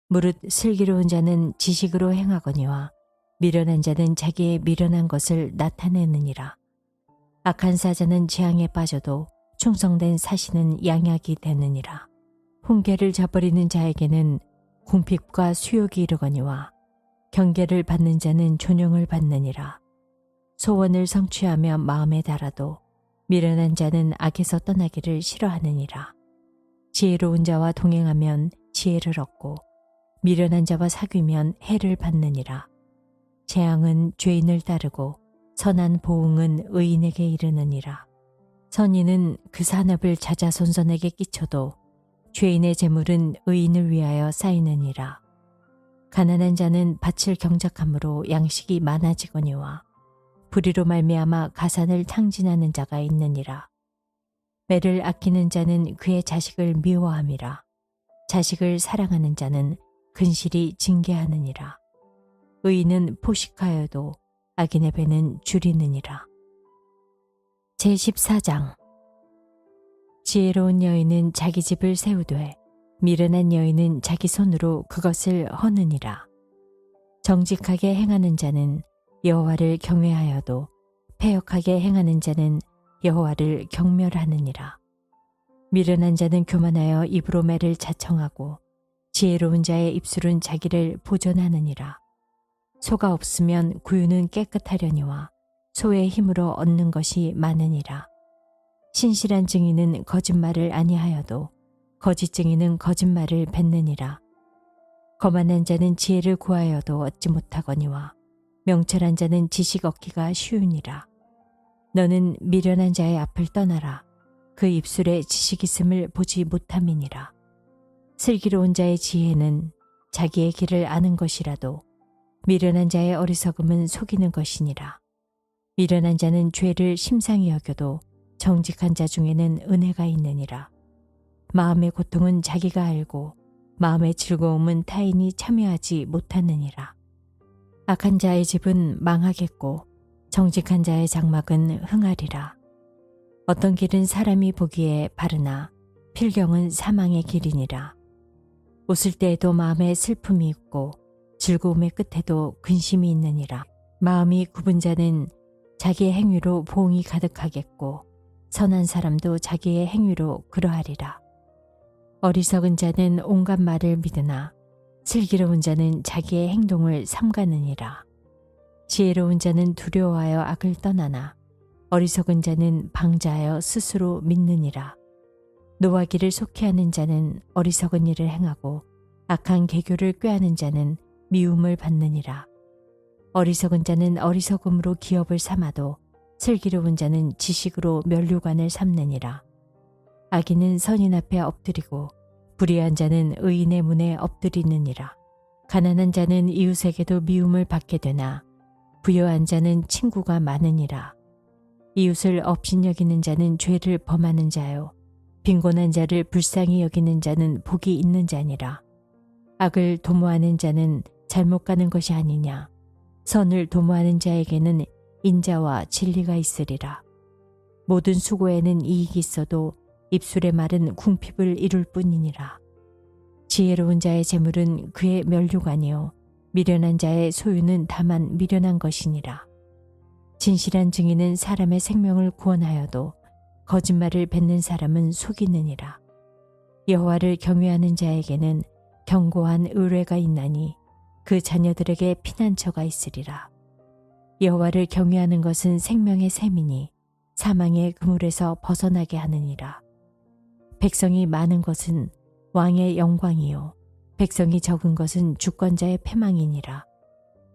무릇 슬기로운 자는 지식으로 행하거니와 미련한 자는 자기의 미련한 것을 나타내느니라. 악한 사자는 재앙에 빠져도 충성된 사신은 양약이 되느니라. 훈계를 저버리는 자에게는 궁핍과 수욕이 이르거니와 경계를 받는 자는 존용을 받느니라. 소원을 성취하며 마음에 달아도 미련한 자는 악에서 떠나기를 싫어하느니라. 지혜로운 자와 동행하면 지혜를 얻고 미련한 자와 사귀면 해를 받느니라. 재앙은 죄인을 따르고 선한 보응은 의인에게 이르느니라. 선인은 그 산업을 자자손손에게 끼쳐도 죄인의 재물은 의인을 위하여 쌓이느니라. 가난한 자는 밭을 경작함으로 양식이 많아지거니와 불의로 말미암아 가산을 탕진하는 자가 있느니라. 매를 아끼는 자는 그의 자식을 미워함이라. 자식을 사랑하는 자는 근실이 징계하느니라. 의인은 포식하여도 악인의 배는 줄이느니라. 제14장. 지혜로운 여인은 자기 집을 세우되 미련한 여인은 자기 손으로 그것을 허느니라. 정직하게 행하는 자는 여호와를 경외하여도 패역하게 행하는 자는 여호와를 경멸하느니라. 미련한 자는 교만하여 입으로 매를 자청하고 지혜로운 자의 입술은 자기를 보존하느니라. 소가 없으면 구유는 깨끗하려니와 소의 힘으로 얻는 것이 많으니라. 신실한 증인은 거짓말을 아니하여도 거짓 증인은 거짓말을 뱉느니라. 거만한 자는 지혜를 구하여도 얻지 못하거니와 명철한 자는 지식 얻기가 쉬우니라. 너는 미련한 자의 앞을 떠나라. 그 입술에 지식 있음을 보지 못함이니라. 슬기로운 자의 지혜는 자기의 길을 아는 것이라도 미련한 자의 어리석음은 속이는 것이니라. 미련한 자는 죄를 심상히 여겨도 정직한 자 중에는 은혜가 있느니라. 마음의 고통은 자기가 알고 마음의 즐거움은 타인이 참여하지 못하느니라. 악한 자의 집은 망하겠고 정직한 자의 장막은 흥하리라. 어떤 길은 사람이 보기에 바르나 필경은 사망의 길이니라. 웃을 때에도 마음에 슬픔이 있고 즐거움의 끝에도 근심이 있느니라. 마음이 굽은 자는 자기의 행위로 보응이 가득하겠고 선한 사람도 자기의 행위로 그러하리라. 어리석은 자는 온갖 말을 믿으나 슬기로운 자는 자기의 행동을 삼가느니라. 지혜로운 자는 두려워하여 악을 떠나나 어리석은 자는 방자하여 스스로 믿느니라. 노하기를 속히하는 자는 어리석은 일을 행하고 악한 계교를 꾀하는 자는 미움을 받느니라. 어리석은 자는 어리석음으로 기업을 삼아도 슬기로운 자는 지식으로 면류관을 삼느니라. 악인은 선인 앞에 엎드리고 불의한 자는 의인의 문에 엎드리느니라. 가난한 자는 이웃에게도 미움을 받게 되나 부유한 자는 친구가 많으니라. 이웃을 업신여기는 자는 죄를 범하는 자요 빈곤한 자를 불쌍히 여기는 자는 복이 있는 자니라. 악을 도모하는 자는 잘못 가는 것이 아니냐. 선을 도모하는 자에게는 인자와 진리가 있으리라. 모든 수고에는 이익이 있어도 입술의 말은 궁핍을 이룰 뿐이니라. 지혜로운 자의 재물은 그의 면류관이요 미련한 자의 소유는 다만 미련한 것이니라. 진실한 증인은 사람의 생명을 구원하여도 거짓말을 뱉는 사람은 속이느니라. 여호와를 경외하는 자에게는 견고한 의뢰가 있나니 그 자녀들에게 피난처가 있으리라. 여호와를 경외하는 것은 생명의 샘이니 사망의 그물에서 벗어나게 하느니라. 백성이 많은 것은 왕의 영광이요 백성이 적은 것은 주권자의 패망이니라.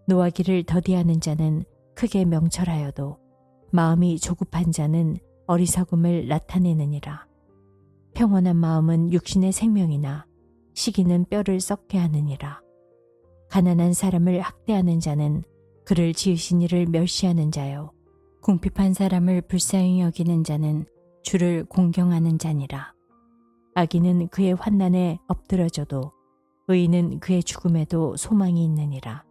노하기를 더디하는 자는 크게 명철하여도 마음이 조급한 자는 어리석음을 나타내느니라. 평온한 마음은 육신의 생명이나 시기는 뼈를 썩게 하느니라. 가난한 사람을 학대하는 자는 그를 지으신 이를 멸시하는 자요 궁핍한 사람을 불쌍히 여기는 자는 주를 공경하는 자니라. 악인은 그의 환난에 엎드러져도 의인은 그의 죽음에도 소망이 있느니라.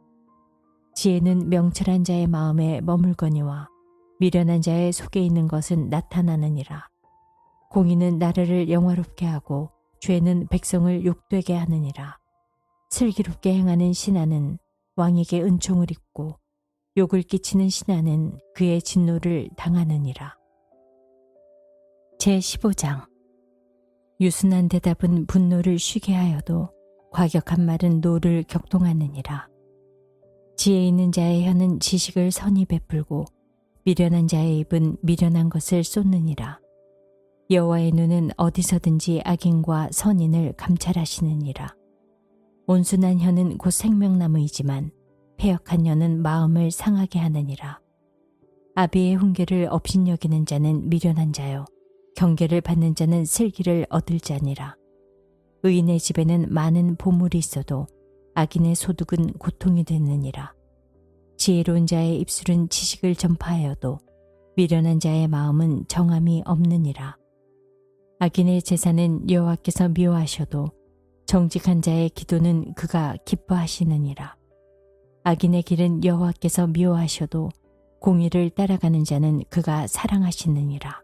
지혜는 명철한 자의 마음에 머물거니와 미련한 자의 속에 있는 것은 나타나느니라. 공의는 나라를 영화롭게 하고 죄는 백성을 욕되게 하느니라. 슬기롭게 행하는 신하는 왕에게 은총을 입고 욕을 끼치는 신하는 그의 진노를 당하느니라. 제15장 유순한 대답은 분노를 쉬게 하여도 과격한 말은 노를 격동하느니라. 지혜 있는 자의 혀는 지식을 선히 베풀고 미련한 자의 입은 미련한 것을 쏟느니라. 여호와의 눈은 어디서든지 악인과 선인을 감찰하시느니라. 온순한 혀는 곧 생명나무이지만 패역한 혀는 마음을 상하게 하느니라. 아비의 훈계를 업신여기는 자는 미련한 자요 경계를 받는 자는 슬기를 얻을 자니라. 의인의 집에는 많은 보물이 있어도 악인의 소득은 고통이 되느니라. 지혜로운 자의 입술은 지식을 전파하여도 미련한 자의 마음은 정함이 없느니라. 악인의 제사는 여호와께서 미워하셔도 정직한 자의 기도는 그가 기뻐하시느니라. 악인의 길은 여호와께서 미워하셔도 공의를 따라가는 자는 그가 사랑하시느니라.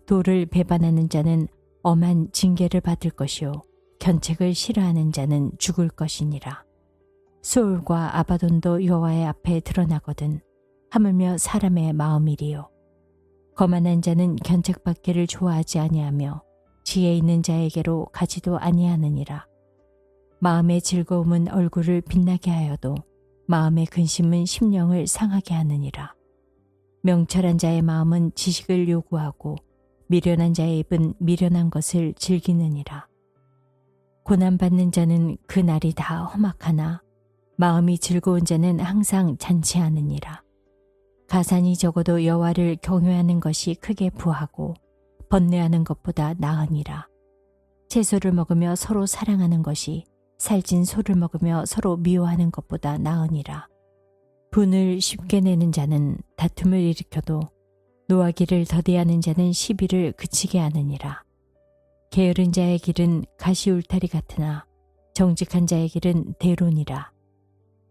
도를 배반하는 자는 엄한 징계를 받을 것이요 견책을 싫어하는 자는 죽을 것이니라. 수올과 아바돈도 여호와의 앞에 드러나거든 하물며 사람의 마음이리요. 거만한 자는 견책받기를 좋아하지 아니하며 지혜 있는 자에게로 가지도 아니하느니라. 마음의 즐거움은 얼굴을 빛나게 하여도 마음의 근심은 심령을 상하게 하느니라. 명철한 자의 마음은 지식을 요구하고 미련한 자의 입은 미련한 것을 즐기느니라. 고난받는 자는 그 날이 다 험악하나 마음이 즐거운 자는 항상 잔치하느니라. 가산이 적어도 여호와를 경외하는 것이 크게 부하고 번뇌하는 것보다 나으니라. 채소를 먹으며 서로 사랑하는 것이 살찐 소를 먹으며 서로 미워하는 것보다 나으니라. 분을 쉽게 내는 자는 다툼을 일으켜도 노하기를 더디하는 자는 시비를 그치게 하느니라. 게으른 자의 길은 가시 울타리 같으나 정직한 자의 길은 대론이라.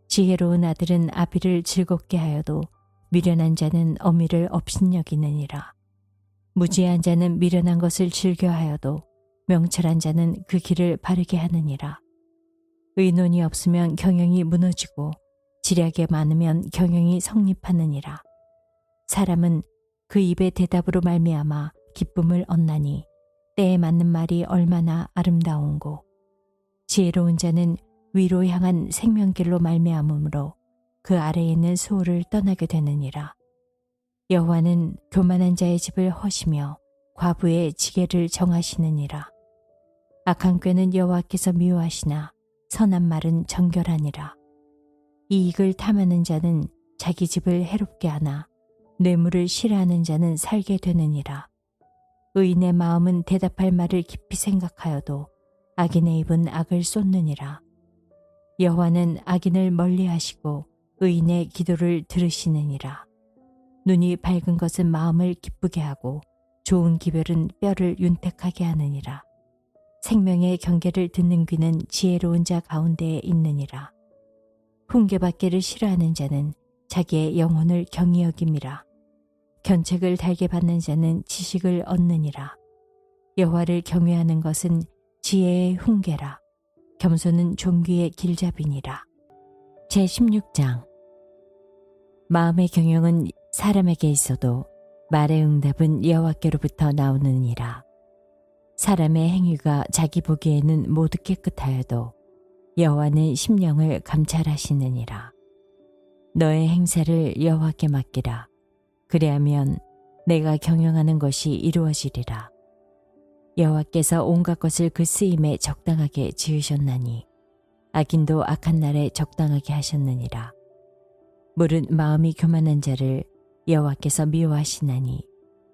지혜로운 아들은 아비를 즐겁게 하여도 미련한 자는 어미를 업신여기느니라. 무지한 자는 미련한 것을 즐겨하여도 명철한 자는 그 길을 바르게 하느니라. 의논이 없으면 경영이 무너지고 지략이 많으면 경영이 성립하느니라. 사람은 그 입의 대답으로 말미암아 기쁨을 얻나니 때에 맞는 말이 얼마나 아름다운고. 지혜로운 자는 위로 향한 생명길로 말미암으므로 그 아래에 있는 수호를 떠나게 되느니라. 여호와는 교만한 자의 집을 허시며 과부의 지게를 정하시느니라. 악한 꾀는 여호와께서 미워하시나 선한 말은 정결하니라. 이익을 탐하는 자는 자기 집을 해롭게 하나 뇌물을 싫어하는 자는 살게 되느니라. 의인의 마음은 대답할 말을 깊이 생각하여도 악인의 입은 악을 쏟느니라. 여호와는 악인을 멀리하시고 의인의 기도를 들으시느니라. 눈이 밝은 것은 마음을 기쁘게 하고 좋은 기별은 뼈를 윤택하게 하느니라. 생명의 경계를 듣는 귀는 지혜로운 자 가운데에 있느니라. 훈계받기를 싫어하는 자는 자기의 영혼을 경히 여김이라. 견책을 달게 받는 자는 지식을 얻느니라. 여호와를 경외하는 것은 지혜의 훈계라. 겸손은 존귀의 길잡이니라. 제16장. 마음의 경영은 사람에게 있어도 말의 응답은 여호와께로부터 나오느니라. 사람의 행위가 자기 보기에는 모두 깨끗하여도 여호와는 심령을 감찰하시느니라. 너의 행사를 여호와께 맡기라. 그리하면 내가 경영하는 것이 이루어지리라. 여호와께서 온갖 것을 그 쓰임에 적당하게 지으셨나니 악인도 악한 날에 적당하게 하셨느니라. 물은 마음이 교만한 자를 여호와께서 미워하시나니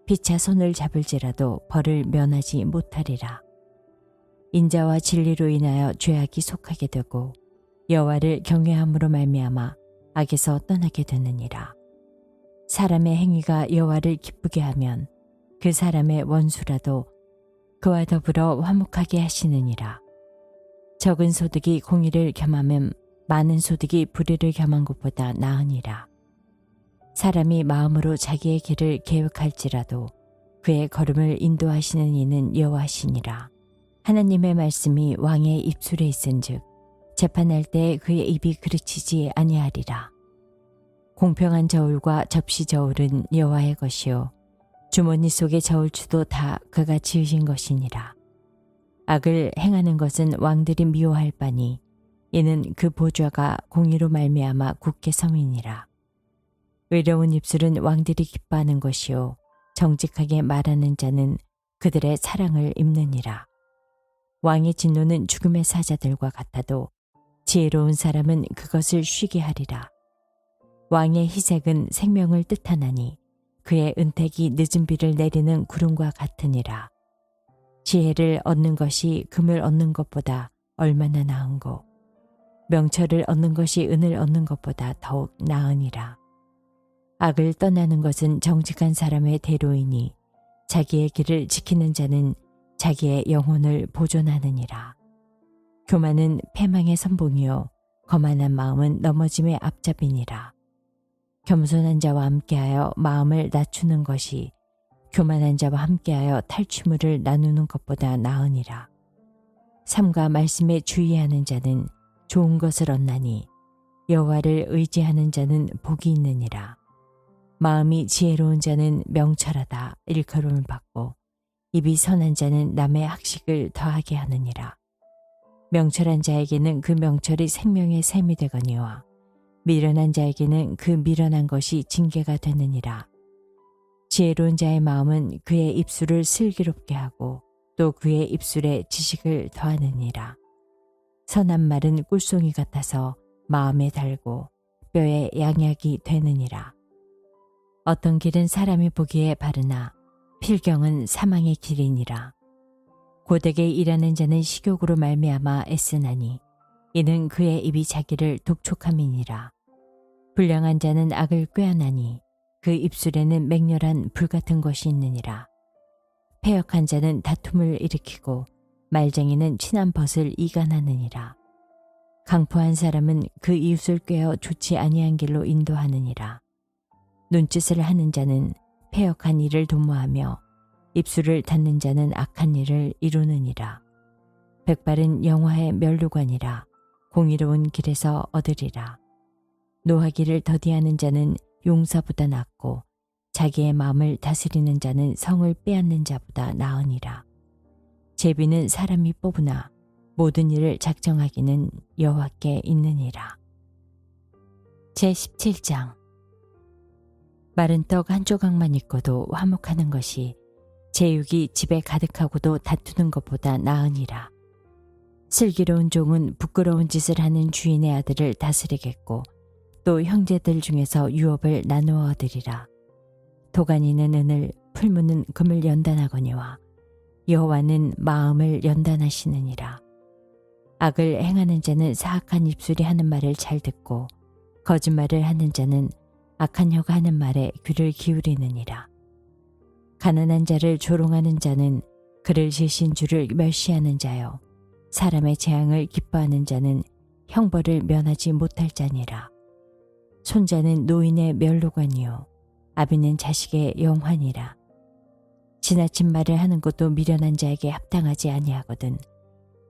피차 손을 잡을지라도 벌을 면하지 못하리라. 인자와 진리로 인하여 죄악이 속하게 되고 여호와를 경외함으로 말미암아 악에서 떠나게 되느니라. 사람의 행위가 여호와를 기쁘게 하면 그 사람의 원수라도 그와 더불어 화목하게 하시느니라. 적은 소득이 공의를 겸하면 많은 소득이 불의를 겸한 것보다 나으니라. 사람이 마음으로 자기의 길을 계획할지라도 그의 걸음을 인도하시는 이는 여호와시니라. 하나님의 말씀이 왕의 입술에 있은즉 재판할 때 그의 입이 그르치지 아니하리라. 공평한 저울과 접시 저울은 여호와의 것이요 주머니 속의 저울추도 다 그가 지으신 것이니라. 악을 행하는 것은 왕들이 미워할 바니 이는 그 보좌가 공의로 말미암아 굳게 섬이니라. 의로운 입술은 왕들이 기뻐하는 것이요 정직하게 말하는 자는 그들의 사랑을 입느니라. 왕의 진노는 죽음의 사자들과 같아도 지혜로운 사람은 그것을 쉬게 하리라. 왕의 희색은 생명을 뜻하나니 그의 은택이 늦은 비를 내리는 구름과 같으니라. 지혜를 얻는 것이 금을 얻는 것보다 얼마나 나은고 명철을 얻는 것이 은을 얻는 것보다 더욱 나으니라. 악을 떠나는 것은 정직한 사람의 대로이니 자기의 길을 지키는 자는 자기의 영혼을 보존하느니라. 교만은 패망의 선봉이요 거만한 마음은 넘어짐의 앞잡이니라. 겸손한 자와 함께하여 마음을 낮추는 것이 교만한 자와 함께하여 탈취물을 나누는 것보다 나으니라. 삼가 말씀에 주의하는 자는 좋은 것을 얻나니 여호와를 의지하는 자는 복이 있느니라. 마음이 지혜로운 자는 명철하다 일컬음을 받고 입이 선한 자는 남의 학식을 더하게 하느니라. 명철한 자에게는 그 명철이 생명의 샘이 되거니와 미련한 자에게는 그 미련한 것이 징계가 되느니라. 지혜로운 자의 마음은 그의 입술을 슬기롭게 하고 또 그의 입술에 지식을 더하느니라. 선한 말은 꿀송이 같아서 마음에 달고 뼈에 양약이 되느니라. 어떤 길은 사람이 보기에 바르나 필경은 사망의 길이니라. 고되게 일하는 자는 식욕으로 말미암아 애쓰나니 이는 그의 입이 자기를 독촉함이니라. 불량한 자는 악을 꾀하나니 그 입술에는 맹렬한 불같은 것이 있느니라. 패역한 자는 다툼을 일으키고 말쟁이는 친한 벗을 이간하느니라. 강포한 사람은 그 이웃을 꾀어 좋지 아니한 길로 인도하느니라. 눈짓을 하는 자는 패역한 일을 도모하며 입술을 닫는 자는 악한 일을 이루느니라. 백발은 영화의 면류관이라 공의로운 길에서 얻으리라. 노하기를 더디하는 자는 용사보다 낫고 자기의 마음을 다스리는 자는 성을 빼앗는 자보다 나으니라. 제비는 사람이 뽑으나 모든 일을 작정하기는 여호와께 있느니라. 제17장. 마른 떡 한 조각만 있고도 화목하는 것이 제육이 집에 가득하고도 다투는 것보다 나으니라. 슬기로운 종은 부끄러운 짓을 하는 주인의 아들을 다스리겠고 또 형제들 중에서 유업을 나누어 얻으리라. 도가니는 은을, 풀무는 금을 연단하거니와 여호와는 마음을 연단하시느니라. 악을 행하는 자는 사악한 입술이 하는 말을 잘 듣고 거짓말을 하는 자는 악한 혀가 하는 말에 귀를 기울이느니라. 가난한 자를 조롱하는 자는 그를 지신 주를 멸시하는 자요 사람의 재앙을 기뻐하는 자는 형벌을 면하지 못할 자니라. 손자는 노인의 면류관이요 아비는 자식의 영환이라. 지나친 말을 하는 것도 미련한 자에게 합당하지 아니하거든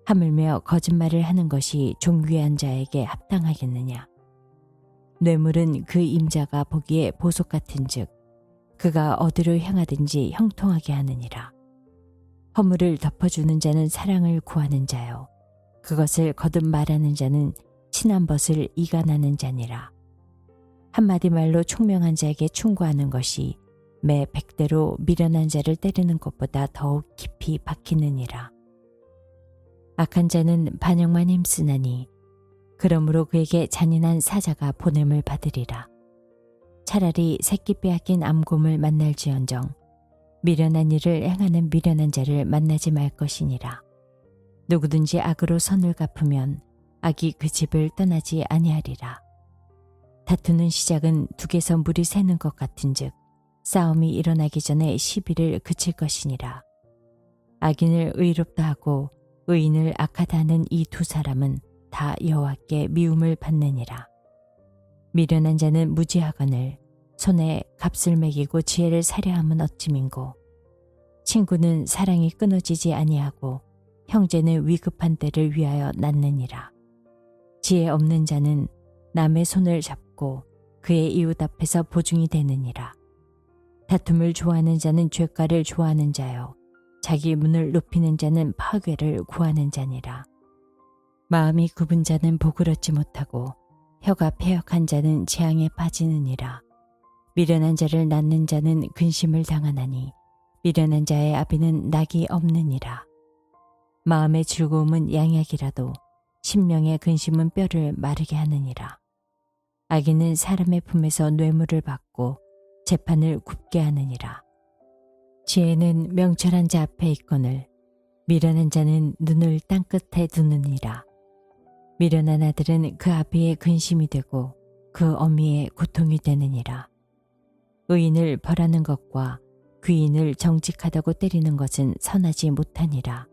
하물며 거짓말을 하는 것이 종귀한 자에게 합당하겠느냐. 뇌물은 그 임자가 보기에 보석 같은즉 그가 어디로 향하든지 형통하게 하느니라. 허물을 덮어주는 자는 사랑을 구하는 자요 그것을 거듭 말하는 자는 친한 벗을 이간하는 자니라. 한마디 말로 총명한 자에게 충고하는 것이 매 100대로 미련한 자를 때리는 것보다 더욱 깊이 박히느니라. 악한 자는 반역만 힘쓰나니 그러므로 그에게 잔인한 사자가 보냄을 받으리라. 차라리 새끼 빼앗긴 암곰을 만날지언정 미련한 일을 행하는 미련한 자를 만나지 말 것이니라. 누구든지 악으로 선을 갚으면 악이 그 집을 떠나지 아니하리라. 다투는 시작은 둑에서 물이 새는 것 같은즉 싸움이 일어나기 전에 시비를 그칠 것이니라. 악인을 의롭다 하고 의인을 악하다 하는 이 두 사람은 다 여호와께 미움을 받느니라. 미련한 자는 무지하거늘 손에 값을 매기고 지혜를 사려함은 어찌민고. 친구는 사랑이 끊어지지 아니하고 형제는 위급한 때를 위하여 낳느니라. 지혜 없는 자는 남의 손을 잡고 그의 이웃 앞에서 보증이 되느니라. 다툼을 좋아하는 자는 죄가를 좋아하는 자요 자기 문을 높이는 자는 파괴를 구하는 자니라. 마음이 굽은 자는 복을 얻지 못하고 혀가 패역한 자는 재앙에 빠지느니라. 미련한 자를 낳는 자는 근심을 당하나니 미련한 자의 아비는 낙이 없느니라. 마음의 즐거움은 양약이라도 심령의 근심은 뼈를 마르게 하느니라. 악인은 사람의 품에서 뇌물을 받고 재판을 굽게 하느니라. 지혜는 명철한 자 앞에 있거늘 미련한 자는 눈을 땅끝에 두느니라. 미련한 아들은 그 아비의 근심이 되고 그 어미의 고통이 되느니라. 의인을 벌하는 것과 귀인을 정직하다고 때리는 것은 선하지 못하니라.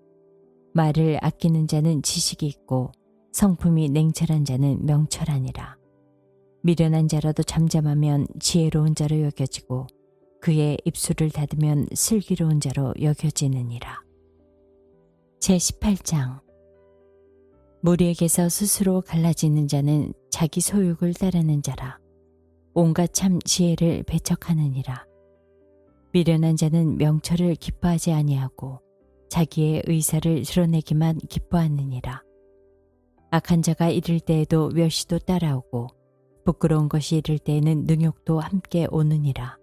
말을 아끼는 자는 지식이 있고 성품이 냉철한 자는 명철하니라. 미련한 자라도 잠잠하면 지혜로운 자로 여겨지고 그의 입술을 닫으면 슬기로운 자로 여겨지느니라. 제18장. 무리에게서 스스로 갈라지는 자는 자기 소욕을 따르는 자라. 온갖 참 지혜를 배척하느니라. 미련한 자는 명철을 기뻐하지 아니하고 자기의 의사를 드러내기만 기뻐하느니라. 악한 자가 이를 때에도 멸시도 따라오고 부끄러운 것이 이를 때에는 능욕도 함께 오느니라.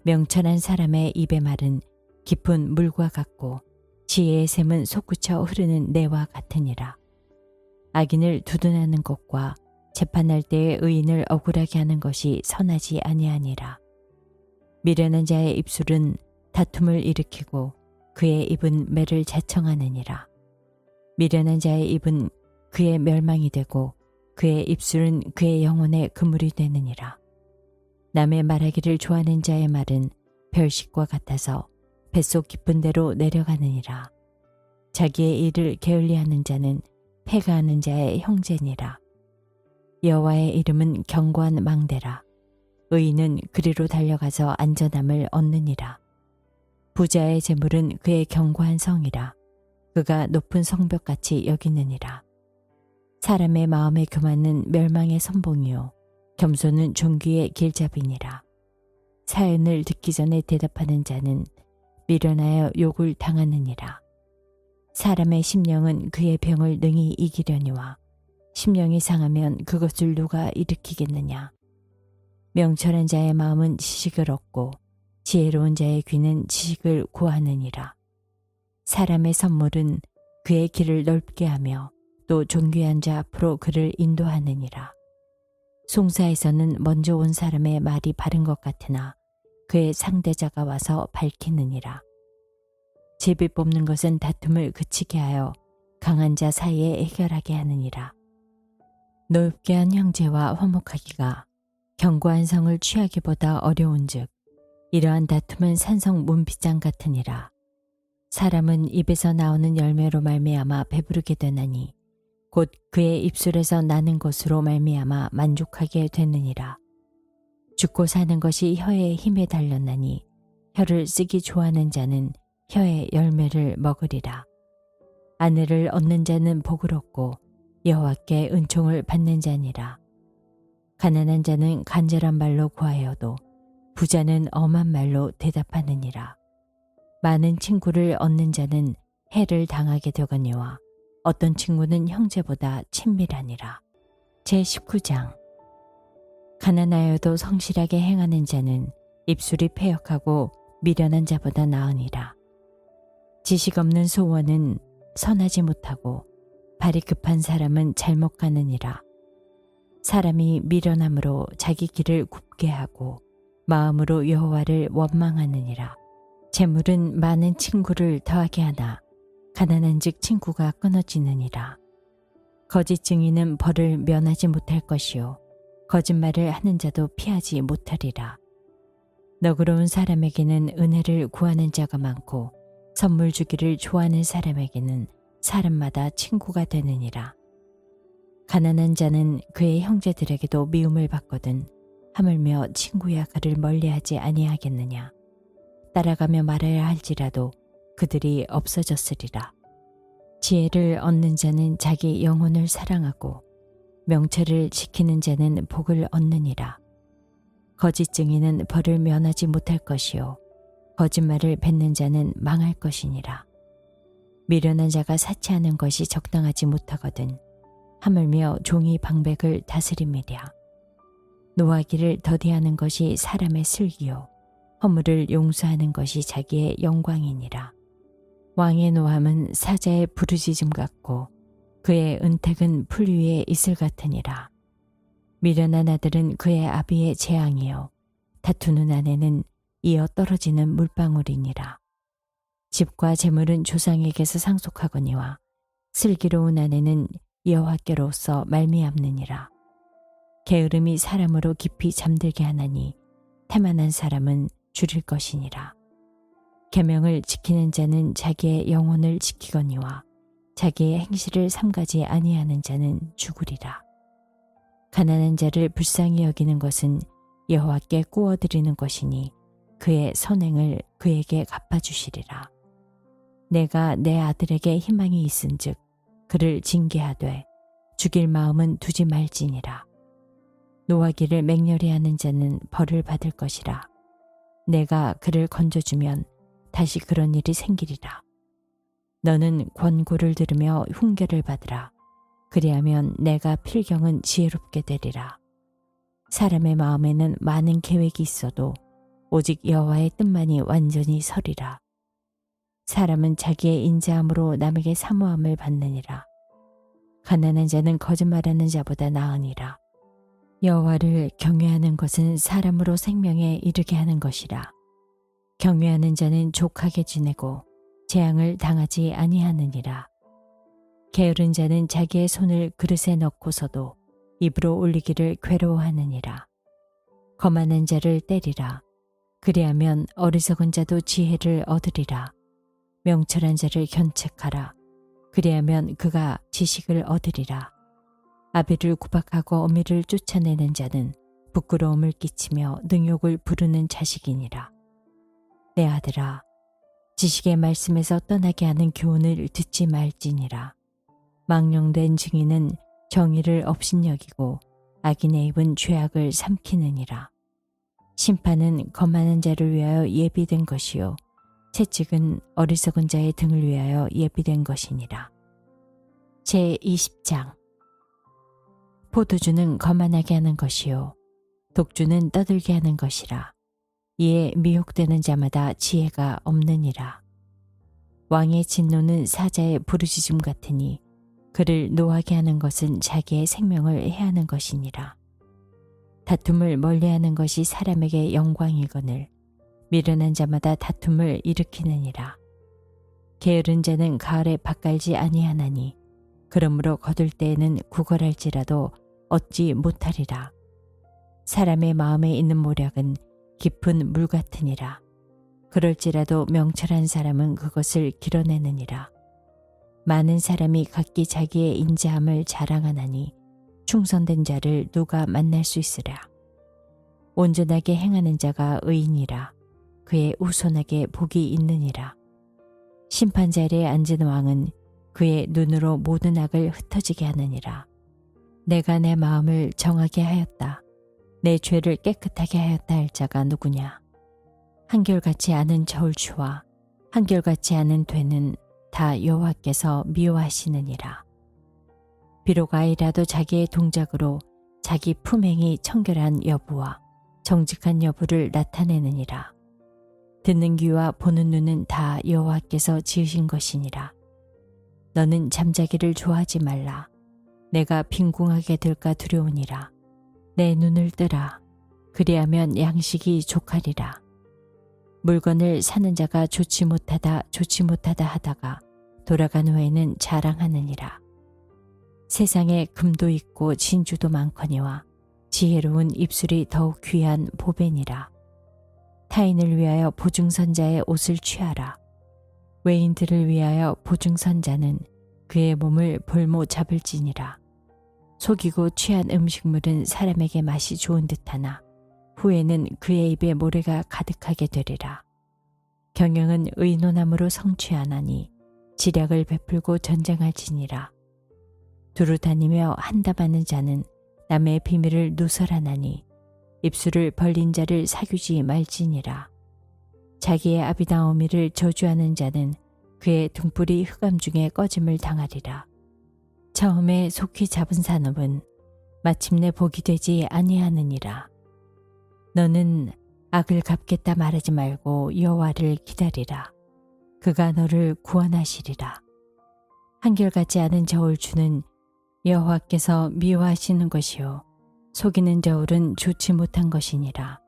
명철한 사람의 입의 말은 깊은 물과 같고 지혜의 샘은 솟구쳐 흐르는 내와 같으니라. 악인을 두둔하는 것과 재판할 때의 의인을 억울하게 하는 것이 선하지 아니하니라. 미련한 자의 입술은 다툼을 일으키고 그의 입은 매를 자청하느니라. 미련한 자의 입은 그의 멸망이 되고 그의 입술은 그의 영혼의 그물이 되느니라. 남의 말하기를 좋아하는 자의 말은 별식과 같아서 뱃속 깊은 데로 내려가느니라. 자기의 일을 게을리하는 자는 패가하는 자의 형제니라. 여호와의 이름은 견고한 망대라. 의인은 그리로 달려가서 안전함을 얻느니라. 부자의 재물은 그의 견고한 성이라. 그가 높은 성벽같이 여기느니라. 사람의 마음의 교만은 멸망의 선봉이요 겸손은 존귀의 길잡이니라. 사연을 듣기 전에 대답하는 자는 미련하여 욕을 당하느니라. 사람의 심령은 그의 병을 능히 이기려니와 심령이 상하면 그것을 누가 일으키겠느냐. 명철한 자의 마음은 지식을 얻고 지혜로운 자의 귀는 지식을 구하느니라. 사람의 선물은 그의 길을 넓게 하며 또 존귀한 자 앞으로 그를 인도하느니라. 송사에서는 먼저 온 사람의 말이 바른 것 같으나 그의 상대자가 와서 밝히느니라. 제비 뽑는 것은 다툼을 그치게 하여 강한 자 사이에 해결하게 하느니라. 넓게 한 형제와 화목하기가 견고한 성을 취하기보다 어려운즉 이러한 다툼은 산성 문빗장 같으니라. 사람은 입에서 나오는 열매로 말미암아 배부르게 되나니 곧 그의 입술에서 나는 것으로 말미암아 만족하게 되느니라. 죽고 사는 것이 혀의 힘에 달렸나니 혀를 쓰기 좋아하는 자는 혀의 열매를 먹으리라. 아내를 얻는 자는 복을 얻고 여호와께 은총을 받는 자니라. 가난한 자는 간절한 말로 구하여도 부자는 엄한 말로 대답하느니라. 많은 친구를 얻는 자는 해를 당하게 되거니와 어떤 친구는 형제보다 친밀하니라. 제19장. 가난하여도 성실하게 행하는 자는 입술이 패역하고 미련한 자보다 나으니라. 지식 없는 소원은 선하지 못하고 발이 급한 사람은 잘못 가느니라. 사람이 미련함으로 자기 길을 굽게 하고 마음으로 여호와를 원망하느니라. 재물은 많은 친구를 더하게 하나 가난한즉 친구가 끊어지느니라. 거짓 증인은 벌을 면하지 못할 것이요 거짓말을 하는 자도 피하지 못하리라. 너그러운 사람에게는 은혜를 구하는 자가 많고 선물 주기를 좋아하는 사람에게는 사람마다 친구가 되느니라. 가난한 자는 그의 형제들에게도 미움을 받거든 하물며 친구야 그를 멀리하지 아니하겠느냐. 따라가며 말해야 할지라도 그들이 없어졌으리라. 지혜를 얻는 자는 자기 영혼을 사랑하고 명철을 지키는 자는 복을 얻느니라. 거짓 증인은 벌을 면하지 못할 것이요 거짓말을 뱉는 자는 망할 것이니라. 미련한 자가 사치하는 것이 적당하지 못하거든 하물며 종이 방백을 다스림이랴. 노하기를 더디하는 것이 사람의 슬기요 허물을 용서하는 것이 자기의 영광이니라. 왕의 노함은 사자의 부르짖음 같고 그의 은택은 풀 위에 이슬 같으니라. 미련한 아들은 그의 아비의 재앙이요 다투는 아내는 이어 떨어지는 물방울이니라. 집과 재물은 조상에게서 상속하거니와 슬기로운 아내는 여호와께로서 말미암느니라. 게으름이 사람으로 깊이 잠들게 하나니 태만한 사람은 줄일 것이니라. 계명을 지키는 자는 자기의 영혼을 지키거니와 자기의 행실을 삼가지 아니하는 자는 죽으리라. 가난한 자를 불쌍히 여기는 것은 여호와께 꾸어드리는 것이니 그의 선행을 그에게 갚아주시리라. 내가 내 아들에게 희망이 있은즉 그를 징계하되 죽일 마음은 두지 말지니라. 노하기를 맹렬히 하는 자는 벌을 받을 것이라. 내가 그를 건져주면 다시 그런 일이 생기리라. 너는 권고를 들으며 훈계를 받으라. 그리하면 내가 필경은 지혜롭게 되리라. 사람의 마음에는 많은 계획이 있어도 오직 여호와의 뜻만이 완전히 서리라. 사람은 자기의 인자함으로 남에게 사모함을 받느니라. 가난한 자는 거짓말하는 자보다 나으니라. 여호와를 경외하는 것은 사람으로 생명에 이르게 하는 것이라. 경외하는 자는 족하게 지내고 재앙을 당하지 아니하느니라. 게으른 자는 자기의 손을 그릇에 넣고서도 입으로 올리기를 괴로워하느니라. 거만한 자를 때리라. 그리하면 어리석은 자도 지혜를 얻으리라. 명철한 자를 견책하라. 그리하면 그가 지식을 얻으리라. 아비를 구박하고 어미를 쫓아내는 자는 부끄러움을 끼치며 능욕을 부르는 자식이니라. 내 아들아, 지식의 말씀에서 떠나게 하는 교훈을 듣지 말지니라. 망령된 증인은 정의를 업신여기고 악인의 입은 죄악을 삼키느니라. 심판은 거만한 자를 위하여 예비된 것이요 채찍은 어리석은 자의 등을 위하여 예비된 것이니라. 제20장. 포도주는 거만하게 하는 것이요 독주는 떠들게 하는 것이라. 이에 미혹되는 자마다 지혜가 없느니라. 왕의 진노는 사자의 부르짖음 같으니 그를 노하게 하는 것은 자기의 생명을 해하는 것이니라. 다툼을 멀리하는 것이 사람에게 영광이거늘 미련한 자마다 다툼을 일으키느니라. 게으른 자는 가을에 밭갈지 아니하나니 그러므로 거둘 때에는 구걸할지라도 얻지 못하리라. 사람의 마음에 있는 모략은 깊은 물 같으니라. 그럴지라도 명철한 사람은 그것을 길어내느니라. 많은 사람이 각기 자기의 인자함을 자랑하나니 충성된 자를 누가 만날 수 있으랴. 온전하게 행하는 자가 의인이라. 그의 후손에게 복이 있느니라. 심판 자리에 앉은 왕은 그의 눈으로 모든 악을 흩어지게 하느니라. 내가 내 마음을 정하게 하였다. 내 죄를 깨끗하게 하였다 할 자가 누구냐. 한결같이 않은 저울추와 한결같이 않은 되는 다 여호와께서 미워하시느니라. 비록 아이라도 자기의 동작으로 자기 품행이 청결한 여부와 정직한 여부를 나타내느니라. 듣는 귀와 보는 눈은 다 여호와께서 지으신 것이니라. 너는 잠자기를 좋아하지 말라. 내가 빈궁하게 될까 두려우니라. 내 눈을 뜨라. 그리하면 양식이 족하리라. 물건을 사는 자가 좋지 못하다 하다가 돌아간 후에는 자랑하느니라. 세상에 금도 있고 진주도 많거니와 지혜로운 입술이 더욱 귀한 보배니라. 타인을 위하여 보증선자의 옷을 취하라. 외인들을 위하여 보증선자는 그의 몸을 볼모 잡을지니라. 속이고 취한 음식물은 사람에게 맛이 좋은 듯하나 후에는 그의 입에 모래가 가득하게 되리라. 경영은 의논함으로 성취하나니 지략을 베풀고 전쟁할지니라. 두루 다니며 한담하는 자는 남의 비밀을 누설하나니 입술을 벌린 자를 사귀지 말지니라. 자기의 아비다오미를 저주하는 자는 그의 등불이 흑암 중에 꺼짐을 당하리라. 처음에 속히 잡은 산업은 마침내 복이 되지 아니하느니라. 너는 악을 갚겠다 말하지 말고 여호와를 기다리라. 그가 너를 구원하시리라. 한결같지 않은 저울추는 여호와께서 미워하시는 것이요 속이는 저울은 좋지 못한 것이니라.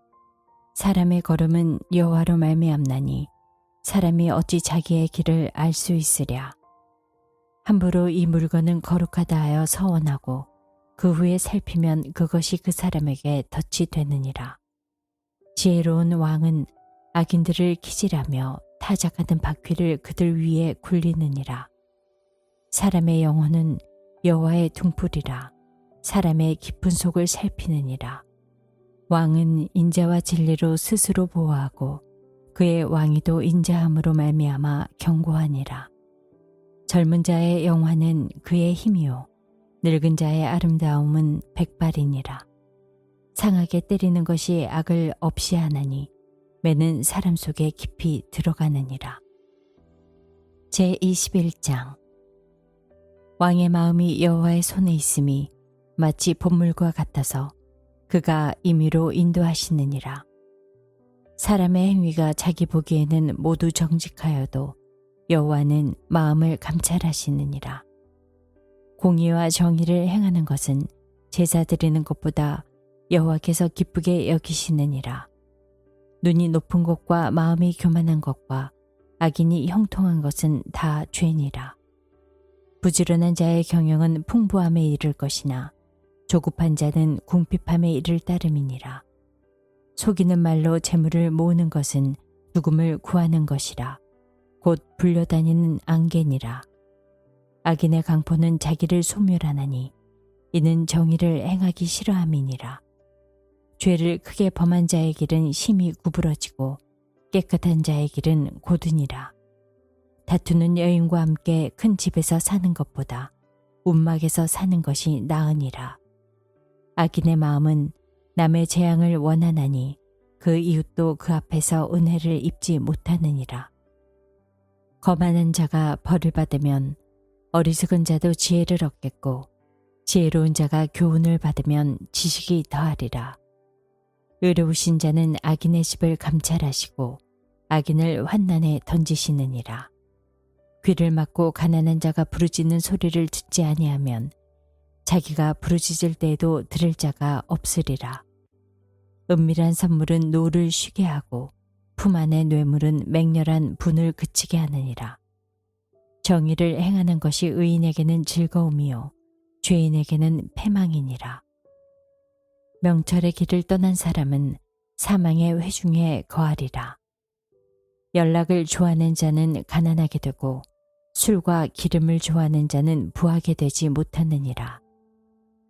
사람의 걸음은 여호와로 말미암나니 사람이 어찌 자기의 길을 알 수 있으랴. 함부로 이 물건은 거룩하다 하여 서원하고 그 후에 살피면 그것이 그 사람에게 덫이 되느니라. 지혜로운 왕은 악인들을 키질하며 타작하는 바퀴를 그들 위에 굴리느니라. 사람의 영혼은 여호와의 등불이라. 사람의 깊은 속을 살피느니라. 왕은 인자와 진리로 스스로 보호하고 그의 왕위도 인자함으로 말미암아 경고하니라. 젊은 자의 영화는 그의 힘이요 늙은 자의 아름다움은 백발이니라. 상하게 때리는 것이 악을 없이 하나니 매는 사람 속에 깊이 들어가느니라. 제21장. 왕의 마음이 여호와의 손에 있음이 마치 봇물과 같아서 그가 임의로 인도하시느니라. 사람의 행위가 자기 보기에는 모두 정직하여도 여호와는 마음을 감찰하시느니라. 공의와 정의를 행하는 것은 제사 드리는 것보다 여호와께서 기쁘게 여기시느니라. 눈이 높은 것과 마음이 교만한 것과 악인이 형통한 것은 다 죄니라. 부지런한 자의 경영은 풍부함에 이를 것이나 조급한 자는 궁핍함에 이를 따름이니라. 속이는 말로 재물을 모으는 것은 죽음을 구하는 것이라. 곧 불려다니는 안개니라. 악인의 강포는 자기를 소멸하나니 이는 정의를 행하기 싫어함이니라. 죄를 크게 범한 자의 길은 심히 구부러지고 깨끗한 자의 길은 고드니라. 다투는 여인과 함께 큰 집에서 사는 것보다 움막에서 사는 것이 나으니라. 악인의 마음은 남의 재앙을 원하나니 그 이웃도 그 앞에서 은혜를 입지 못하느니라. 거만한 자가 벌을 받으면 어리석은 자도 지혜를 얻겠고 지혜로운 자가 교훈을 받으면 지식이 더하리라. 의로우신 자는 악인의 집을 감찰하시고 악인을 환난에 던지시느니라. 귀를 막고 가난한 자가 부르짖는 소리를 듣지 아니하면 자기가 부르짖을 때에도 들을 자가 없으리라. 은밀한 선물은 노를 쉬게 하고 품 안의 뇌물은 맹렬한 분을 그치게 하느니라. 정의를 행하는 것이 의인에게는 즐거움이요 죄인에게는 패망이니라. 명철의 길을 떠난 사람은 사망의 회중에 거하리라. 연락을 좋아하는 자는 가난하게 되고 술과 기름을 좋아하는 자는 부하게 되지 못하느니라.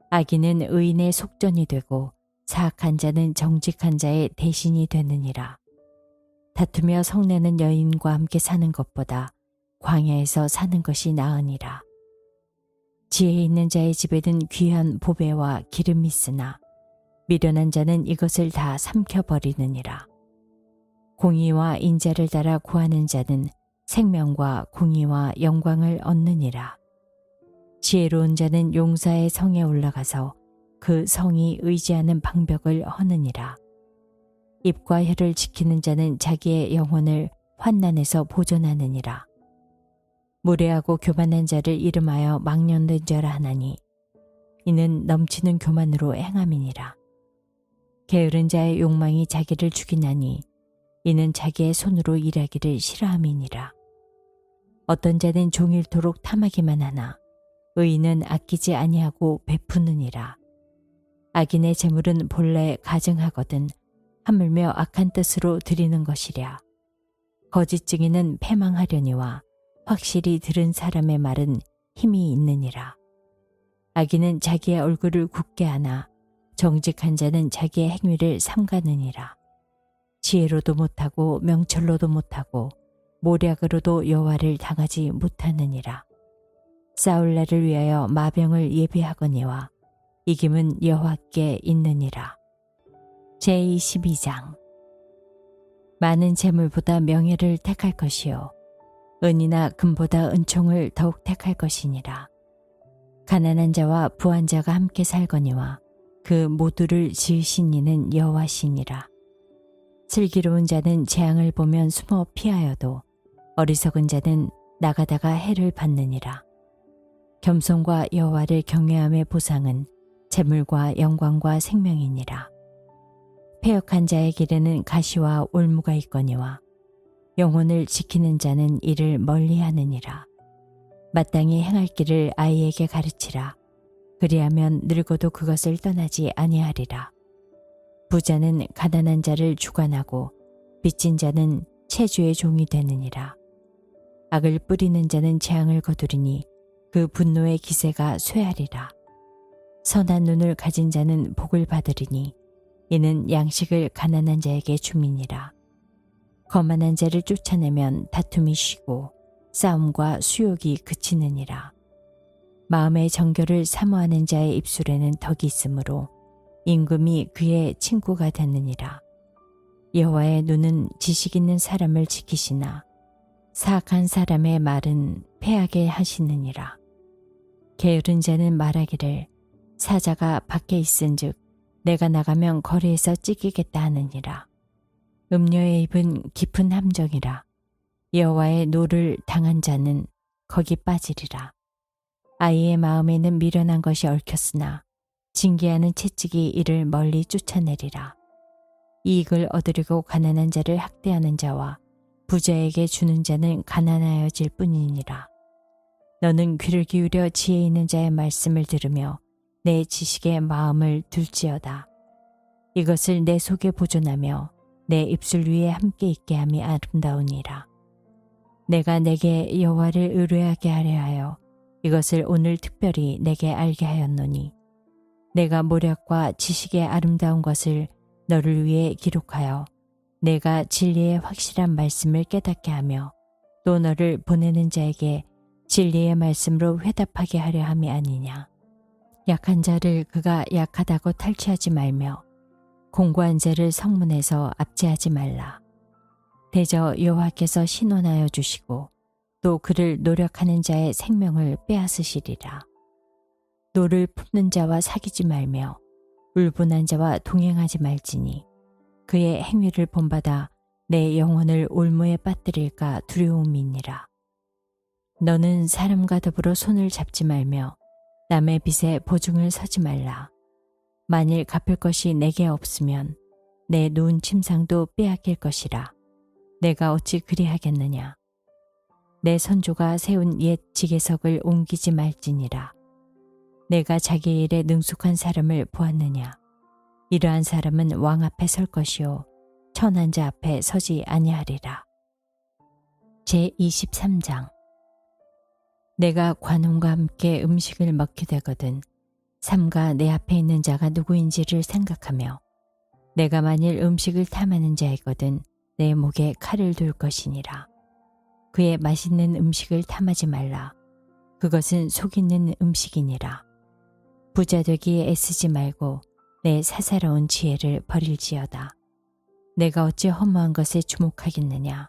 악인은 의인의 속전이 되고 사악한 자는 정직한 자의 대신이 되느니라. 다투며 성내는 여인과 함께 사는 것보다 광야에서 사는 것이 나으니라. 지혜 있는 자의 집에는 귀한 보배와 기름이 있으나 미련한 자는 이것을 다 삼켜버리느니라. 공의와 인자를 따라 구하는 자는 생명과 공의와 영광을 얻느니라. 지혜로운 자는 용사의 성에 올라가서 그 성이 의지하는 방벽을 허느니라. 입과 혀를 지키는 자는 자기의 영혼을 환난에서 보존하느니라. 무례하고 교만한 자를 이름하여 망령된 자라 하나니 이는 넘치는 교만으로 행함이니라. 게으른 자의 욕망이 자기를 죽이나니 이는 자기의 손으로 일하기를 싫어함이니라. 어떤 자는 종일토록 탐하기만 하나 의인은 아끼지 아니하고 베푸느니라. 악인의 재물은 본래 가증하거든 하물며 악한 뜻으로 드리는 것이랴. 거짓 증인은 패망하려니와 확실히 들은 사람의 말은 힘이 있느니라. 악인은 자기의 얼굴을 굳게 하나 정직한 자는 자기의 행위를 삼가느니라. 지혜로도 못하고 명철로도 못하고 모략으로도 여호와를 당하지 못하느니라. 싸울 날을 위하여 마병을 예비하거니와 이김은 여호와께 있느니라. 제22장. 많은 재물보다 명예를 택할 것이요 은이나 금보다 은총을 더욱 택할 것이니라. 가난한 자와 부한 자가 함께 살거니와 그 모두를 지으신 이는 여호와시니라. 슬기로운 자는 재앙을 보면 숨어 피하여도 어리석은 자는 나가다가 해를 받느니라. 겸손과 여호와를 경외함의 보상은 재물과 영광과 생명이니라. 패역한 자의 길에는 가시와 올무가 있거니와 영혼을 지키는 자는 이를 멀리하느니라. 마땅히 행할 길을 아이에게 가르치라. 그리하면 늙어도 그것을 떠나지 아니하리라. 부자는 가난한 자를 주관하고 빚진 자는 체주의 종이 되느니라. 악을 뿌리는 자는 재앙을 거두리니 그 분노의 기세가 쇠하리라. 선한 눈을 가진 자는 복을 받으리니 이는 양식을 가난한 자에게 줌이니라. 거만한 자를 쫓아내면 다툼이 쉬고 싸움과 수욕이 그치느니라. 마음의 정결을 사모하는 자의 입술에는 덕이 있으므로 임금이 그의 친구가 되느니라. 여호와의 눈은 지식 있는 사람을 지키시나 사악한 사람의 말은 패하게 하시느니라. 게으른 자는 말하기를 사자가 밖에 있은즉 내가 나가면 거리에서 찢기겠다 하느니라. 음녀의 입은 깊은 함정이라. 여호와의 노를 당한 자는 거기 빠지리라. 아이의 마음에는 미련한 것이 얽혔으나 징계하는 채찍이 이를 멀리 쫓아내리라. 이익을 얻으려고 가난한 자를 학대하는 자와 부자에게 주는 자는 가난하여질 뿐이니라. 너는 귀를 기울여 지혜 있는 자의 말씀을 들으며 내 지식에 마음을 둘지어다. 이것을 내 속에 보존하며 내 입술 위에 함께 있게 함이 아름다우니라. 내가 내게 여호와를 의뢰하게 하려 하여 이것을 오늘 특별히 내게 알게 하였노니 내가 모략과 지식의 아름다운 것을 너를 위해 기록하여 내가 진리의 확실한 말씀을 깨닫게 하며 또 너를 보내는 자에게 진리의 말씀으로 회답하게 하려 함이 아니냐. 약한 자를 그가 약하다고 탈취하지 말며 공고한 자를 성문에서 압제하지 말라. 대저 여호와께서 신원하여 주시고 또 그를 노력하는 자의 생명을 빼앗으시리라. 노를 품는 자와 사귀지 말며 울분한 자와 동행하지 말지니 그의 행위를 본받아 내 영혼을 올무에 빠뜨릴까 두려움이니라. 너는 사람과 더불어 손을 잡지 말며 남의 빚에 보증을 서지 말라. 만일 갚을 것이 내게 없으면 내 누운 침상도 빼앗길 것이라. 내가 어찌 그리하겠느냐. 내 선조가 세운 옛 지계석을 옮기지 말지니라. 내가 자기 일에 능숙한 사람을 보았느냐. 이러한 사람은 왕 앞에 설 것이요 천한 자 앞에 서지 아니하리라. 제23장. 내가 관원과 함께 음식을 먹게 되거든 삼가 내 앞에 있는 자가 누구인지를 생각하며 내가 만일 음식을 탐하는 자이거든 내 목에 칼을 둘 것이니라. 그의 맛있는 음식을 탐하지 말라. 그것은 속 있는 음식이니라. 부자 되기에 애쓰지 말고 내 사사로운 지혜를 버릴지어다. 내가 어찌 허무한 것에 주목하겠느냐.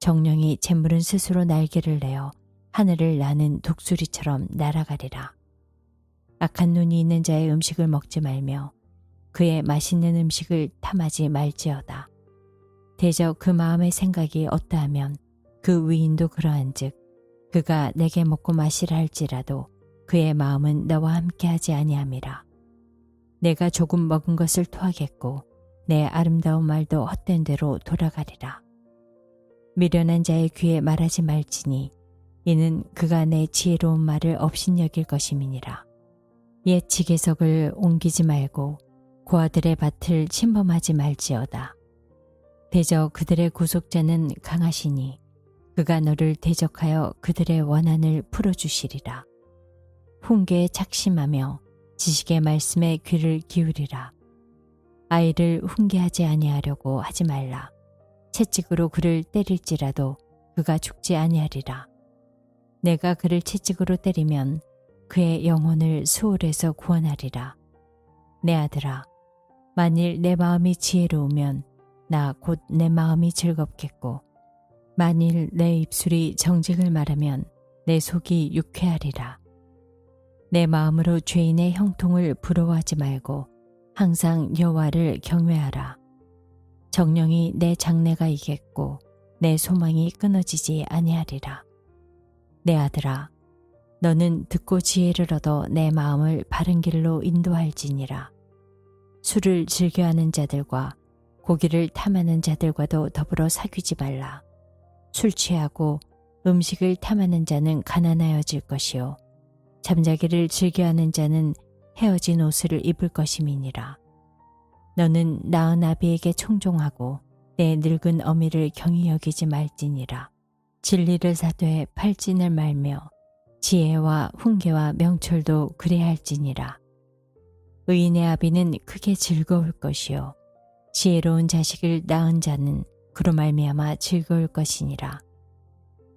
정령이 재물은 스스로 날개를 내어 하늘을 나는 독수리처럼 날아가리라. 악한 눈이 있는 자의 음식을 먹지 말며 그의 맛있는 음식을 탐하지 말지어다. 대저 그 마음의 생각이 어떠하면 그 위인도 그러한즉 그가 내게 먹고 마시라 할지라도 그의 마음은 너와 함께하지 아니함이라. 내가 조금 먹은 것을 토하겠고 내 아름다운 말도 헛된 대로 돌아가리라. 미련한 자의 귀에 말하지 말지니 이는 그가 내 지혜로운 말을 업신여길 것임이니라. 옛 지계석을 옮기지 말고 고아들의 밭을 침범하지 말지어다. 대저 그들의 구속자는 강하시니 그가 너를 대적하여 그들의 원한을 풀어주시리라. 훈계에 착심하며 지식의 말씀에 귀를 기울이라. 아이를 훈계하지 아니하려고 하지 말라. 채찍으로 그를 때릴지라도 그가 죽지 아니하리라. 내가 그를 채찍으로 때리면 그의 영혼을 수월에서 구원하리라. 내 아들아, 만일 내 마음이 지혜로우면 나 곧 내 마음이 즐겁겠고 만일 내 입술이 정직을 말하면 내 속이 유쾌하리라. 내 마음으로 죄인의 형통을 부러워하지 말고 항상 여호와를 경외하라. 정령이 내 장래가 이겠고 내 소망이 끊어지지 아니하리라. 내 아들아, 너는 듣고 지혜를 얻어 내 마음을 바른 길로 인도할지니라. 술을 즐겨하는 자들과 고기를 탐하는 자들과도 더불어 사귀지 말라. 술 취하고 음식을 탐하는 자는 가난하여질 것이요 잠자기를 즐겨하는 자는 헤어진 옷을 입을 것임이니라. 너는 나은 아비에게 청종하고 내 늙은 어미를 경히 여기지 말지니라. 진리를 사되 팔진을 말며 지혜와 훈계와 명철도 그래야 할지니라. 의인의 아비는 크게 즐거울 것이요 지혜로운 자식을 낳은 자는 그로 말미암아 즐거울 것이니라.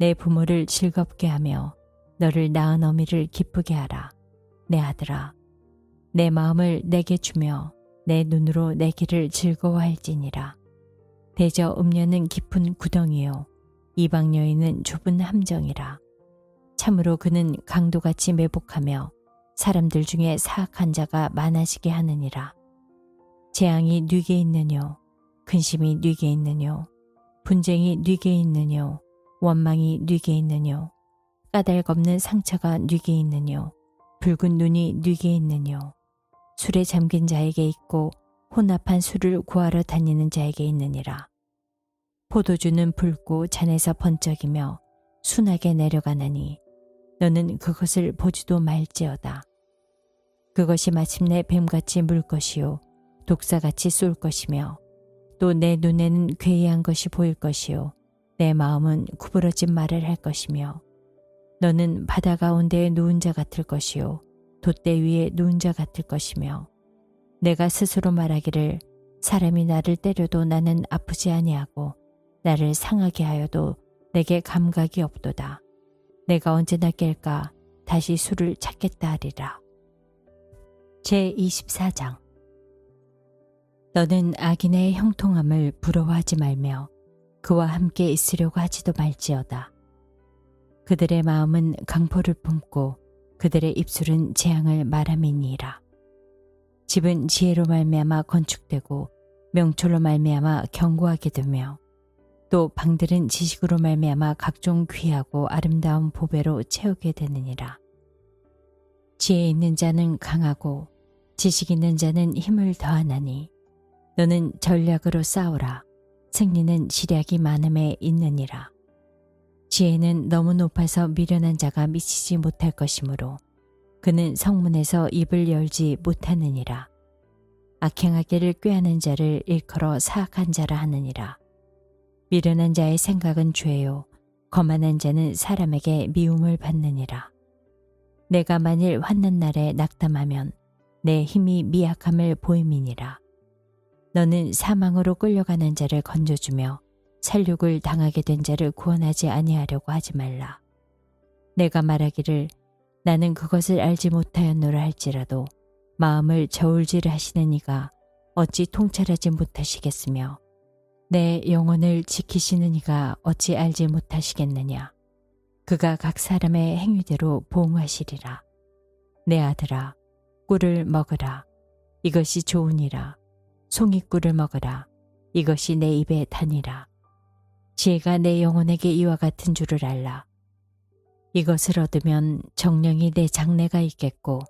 내 부모를 즐겁게 하며 너를 낳은 어미를 기쁘게 하라. 내 아들아, 내 마음을 내게 주며 내 눈으로 내 길을 즐거워할지니라. 대저 음녀는 깊은 구덩이요 이방 여인은 좁은 함정이라. 참으로 그는 강도같이 매복하며 사람들 중에 사악한 자가 많아지게 하느니라. 재앙이 뉘게 있느뇨, 근심이 뉘게 있느뇨, 분쟁이 뉘게 있느뇨, 원망이 뉘게 있느뇨, 까닭없는 상처가 뉘게 있느뇨, 붉은 눈이 뉘게 있느뇨, 술에 잠긴 자에게 있고 혼합한 술을 구하러 다니는 자에게 있느니라. 포도주는 붉고 잔에서 번쩍이며 순하게 내려가나니 너는 그것을 보지도 말지어다. 그것이 마침내 뱀같이 물 것이요 독사같이 쏠 것이며 또 내 눈에는 괴이한 것이 보일 것이요 내 마음은 구부러진 말을 할 것이며 너는 바다 가운데에 누운 자 같을 것이요 돛대 위에 누운 자 같을 것이며 내가 스스로 말하기를 사람이 나를 때려도 나는 아프지 아니하고 나를 상하게 하여도 내게 감각이 없도다. 내가 언제나 깰까 다시 술을 찾겠다 하리라. 제24장. 너는 악인의 형통함을 부러워하지 말며 그와 함께 있으려고 하지도 말지어다. 그들의 마음은 강포를 품고 그들의 입술은 재앙을 말함이니이다. 집은 지혜로 말미암아 건축되고 명철로 말미암아 견고하게 되며 또 방들은 지식으로 말미암아 각종 귀하고 아름다운 보배로 채우게 되느니라. 지혜 있는 자는 강하고 지식 있는 자는 힘을 더하나니 너는 전략으로 싸우라. 승리는 시략이 많음에 있느니라. 지혜는 너무 높아서 미련한 자가 미치지 못할 것이므로 그는 성문에서 입을 열지 못하느니라. 악행하기를 꾀하는 자를 일컬어 사악한 자라 하느니라. 미련한 자의 생각은 죄요 거만한 자는 사람에게 미움을 받느니라. 내가 만일 환난 날에 낙담하면 내 힘이 미약함을 보임이니라. 너는 사망으로 끌려가는 자를 건져주며 살육을 당하게 된 자를 구원하지 아니하려고 하지 말라. 내가 말하기를 나는 그것을 알지 못하였노라 할지라도 마음을 저울질 하시는 이가 어찌 통찰하지 못하시겠으며 내 영혼을 지키시는 이가 어찌 알지 못하시겠느냐. 그가 각 사람의 행위대로 보응하시리라. 내 아들아, 꿀을 먹으라. 이것이 좋으니라. 송이꿀을 먹으라. 이것이 내 입에 다니라. 지혜가 내 영혼에게 이와 같은 줄을 알라. 이것을 얻으면 정령이 내 장래가 있겠고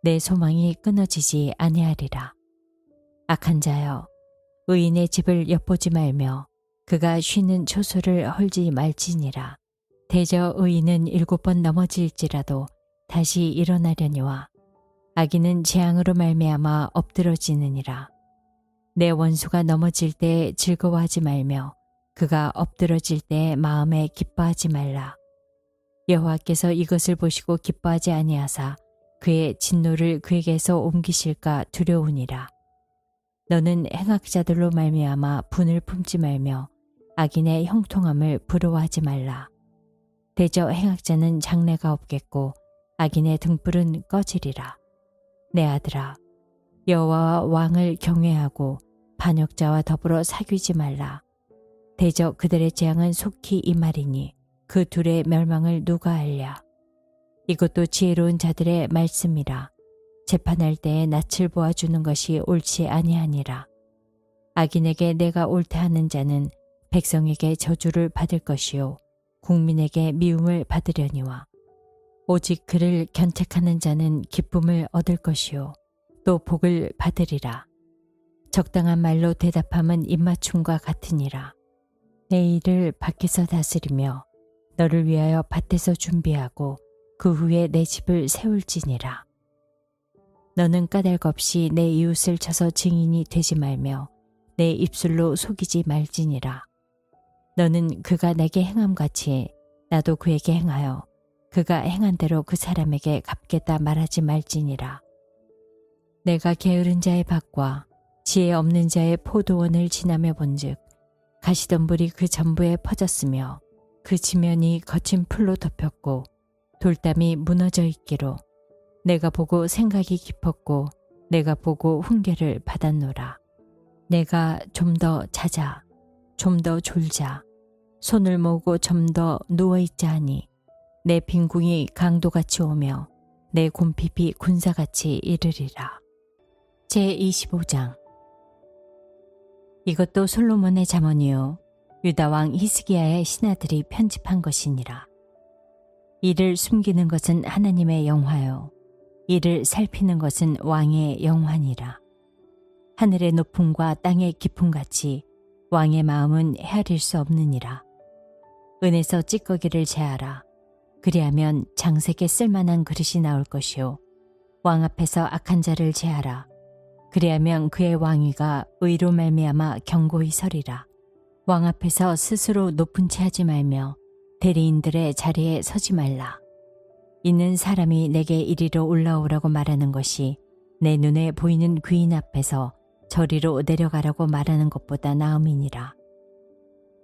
내 소망이 끊어지지 아니하리라. 악한 자여, 의인의 집을 엿보지 말며 그가 쉬는 초소를 헐지 말지니라. 대저 의인은 7번 넘어질지라도 다시 일어나려니와 악인은 재앙으로 말미암아 엎드러지느니라. 내 원수가 넘어질 때 즐거워하지 말며 그가 엎드러질 때 마음에 기뻐하지 말라. 여호와께서 이것을 보시고 기뻐하지 아니하사 그의 진노를 그에게서 옮기실까 두려우니라. 너는 행악자들로 말미암아 분을 품지 말며 악인의 형통함을 부러워하지 말라. 대저 행악자는 장래가 없겠고 악인의 등불은 꺼지리라. 내 아들아, 여호와와 왕을 경외하고 반역자와 더불어 사귀지 말라. 대저 그들의 재앙은 속히 임하리니 그 둘의 멸망을 누가 알랴. 이것도 지혜로운 자들의 말씀이라. 재판할 때에 낯을 보아주는 것이 옳지 아니하니라. 악인에게 내가 옳다 하는 자는 백성에게 저주를 받을 것이요 국민에게 미움을 받으려니와 오직 그를 견책하는 자는 기쁨을 얻을 것이요 또 복을 받으리라. 적당한 말로 대답함은 입맞춤과 같으니라. 내 일을 밖에서 다스리며 너를 위하여 밭에서 준비하고 그 후에 내 집을 세울지니라. 너는 까닭 없이 내 이웃을 쳐서 증인이 되지 말며 내 입술로 속이지 말지니라. 너는 그가 내게 행함같이 나도 그에게 행하여 그가 행한 대로 그 사람에게 갚겠다 말하지 말지니라. 내가 게으른 자의 밭과 지혜 없는 자의 포도원을 지나며 본즉 가시덤불이 그 전부에 퍼졌으며 그 지면이 거친 풀로 덮였고 돌담이 무너져 있기로 내가 보고 생각이 깊었고 내가 보고 훈계를 받았노라. 내가 좀 더 자자, 좀 더 졸자, 손을 모으고 좀 더 누워있자 하니 내 빈궁이 강도같이 오며 내 곰핍이 군사같이 이르리라. 제25장. 이것도 솔로몬의 잠언이요 유다왕 히스기야의 신하들이 편집한 것이니라. 이를 숨기는 것은 하나님의 영화요 이를 살피는 것은 왕의 영화니라. 하늘의 높음과 땅의 깊음같이 왕의 마음은 헤아릴 수 없느니라. 은에서 찌꺼기를 제하라. 그리하면 장색에 쓸만한 그릇이 나올 것이요 왕 앞에서 악한 자를 제하라. 그리하면 그의 왕위가 의로 말미암아 견고히 서리라. 왕 앞에서 스스로 높은 채 하지 말며 대리인들의 자리에 서지 말라. 이는 사람이 내게 이리로 올라오라고 말하는 것이 내 눈에 보이는 귀인 앞에서 저리로 내려가라고 말하는 것보다 나음이니라.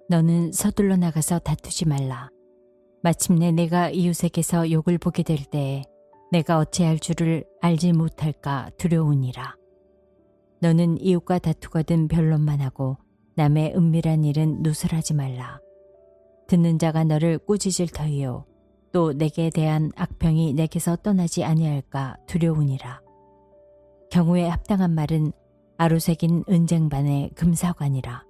너는 서둘러 나가서 다투지 말라. 마침내 내가 이웃에게서 욕을 보게 될 때에 내가 어찌할 줄을 알지 못할까 두려우니라. 너는 이웃과 다투거든 변론만 하고 남의 은밀한 일은 누설하지 말라. 듣는 자가 너를 꾸짖을 터이요 또 내게 대한 악평이 내게서 떠나지 아니할까 두려우니라. 경우에 합당한 말은 아로새긴 은쟁반의 금사관이라.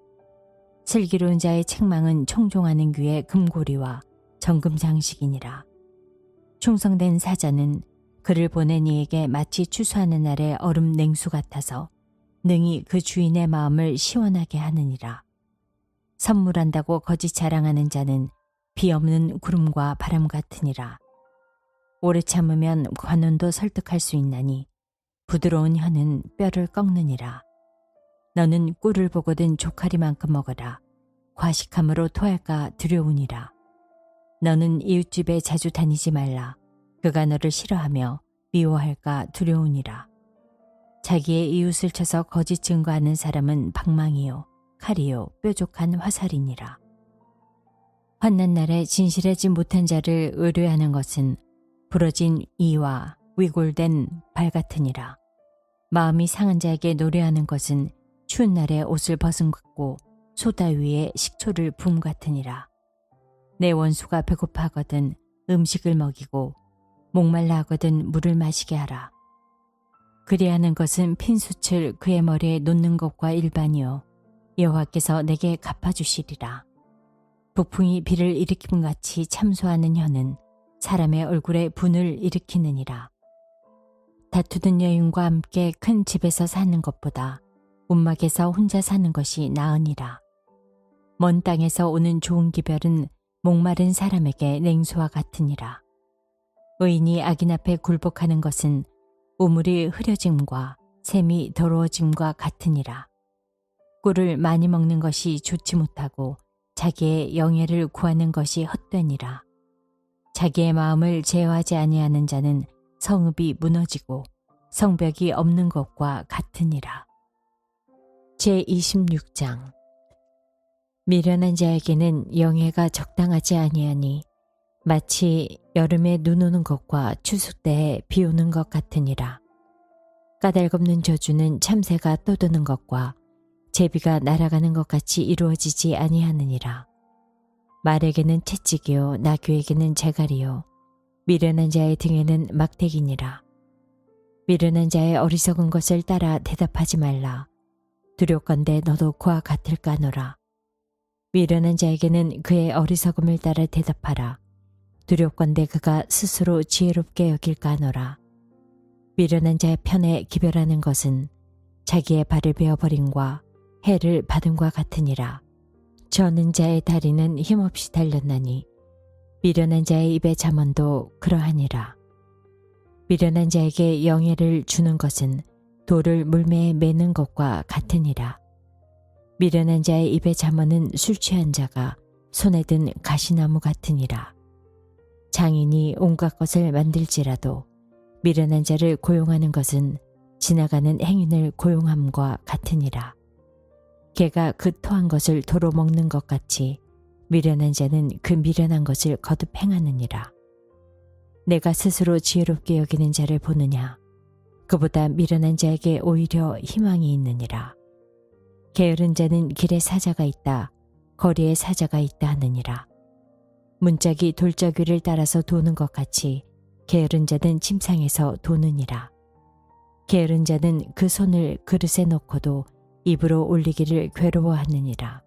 슬기로운 자의 책망은 청종하는 귀의 금고리와 정금 장식이니라. 충성된 사자는 그를 보낸 이에게 마치 추수하는 날의 얼음 냉수 같아서 능히 그 주인의 마음을 시원하게 하느니라. 선물한다고 거짓 자랑하는 자는 비 없는 구름과 바람 같으니라. 오래 참으면 관원도 설득할 수 있나니 부드러운 혀는 뼈를 꺾느니라. 너는 꿀을 보거든 조카리만큼 먹어라. 과식함으로 토할까 두려우니라. 너는 이웃집에 자주 다니지 말라. 그가 너를 싫어하며 미워할까 두려우니라. 자기의 이웃을 쳐서 거짓 증거하는 사람은 방망이요 칼이요 뾰족한 화살이니라. 환난 날에 진실하지 못한 자를 의뢰하는 것은 부러진 이와 위골된 발 같으니라. 마음이 상한 자에게 노래하는 것은 추운 날에 옷을 벗은것고 소다 위에 식초를 부음 같으니라. 내 원수가 배고파하거든 음식을 먹이고 목말라 하거든 물을 마시게 하라. 그리하는 것은 핀숯을 그의 머리에 놓는 것과 일반이요 여호와께서 내게 갚아주시리라. 북풍이 비를 일으킴같이 참소하는 혀는 사람의 얼굴에 분을 일으키느니라. 다투던 여인과 함께 큰 집에서 사는 것보다 움막에서 혼자 사는 것이 나으니라. 먼 땅에서 오는 좋은 기별은 목마른 사람에게 냉수와 같으니라. 의인이 악인 앞에 굴복하는 것은 우물이 흐려짐과 샘이 더러워짐과 같으니라. 꿀을 많이 먹는 것이 좋지 못하고 자기의 영예를 구하는 것이 헛되니라. 자기의 마음을 제어하지 아니하는 자는 성읍이 무너지고 성벽이 없는 것과 같으니라. 제26장. 미련한 자에게는 영예가 적당하지 아니하니 마치 여름에 눈 오는 것과 추수 때에 비 오는 것 같으니라. 까닭없는 저주는 참새가 떠도는 것과 제비가 날아가는 것 같이 이루어지지 아니하느니라. 말에게는 채찍이요 나귀에게는 재갈이요 미련한 자의 등에는 막대기니라. 미련한 자의 어리석은 것을 따라 대답하지 말라. 두렵건대 너도 그와 같을까노라. 미련한 자에게는 그의 어리석음을 따라 대답하라. 두렵건대 그가 스스로 지혜롭게 여길까노라. 미련한 자의 편에 기별하는 것은 자기의 발을 베어버림과 해를 받음과 같으니라. 저는 자의 다리는 힘없이 달렸나니 미련한 자의 입의 잠언도 그러하니라. 미련한 자에게 영예를 주는 것은 돌을 물매에 매는 것과 같으니라. 미련한 자의 입의 잠언은 술 취한 자가 손에 든 가시나무 같으니라. 장인이 온갖 것을 만들지라도 미련한 자를 고용하는 것은 지나가는 행인을 고용함과 같으니라. 개가 그 토한 것을 도로 먹는 것 같이 미련한 자는 그 미련한 것을 거듭 행하느니라. 내가 스스로 지혜롭게 여기는 자를 보느냐? 그보다 미련한 자에게 오히려 희망이 있느니라. 게으른 자는 길에 사자가 있다, 거리에 사자가 있다 하느니라. 문짝이 돌짝 위를 따라서 도는 것 같이 게으른 자는 침상에서 도느니라. 게으른 자는 그 손을 그릇에 넣고도 입으로 올리기를 괴로워하느니라.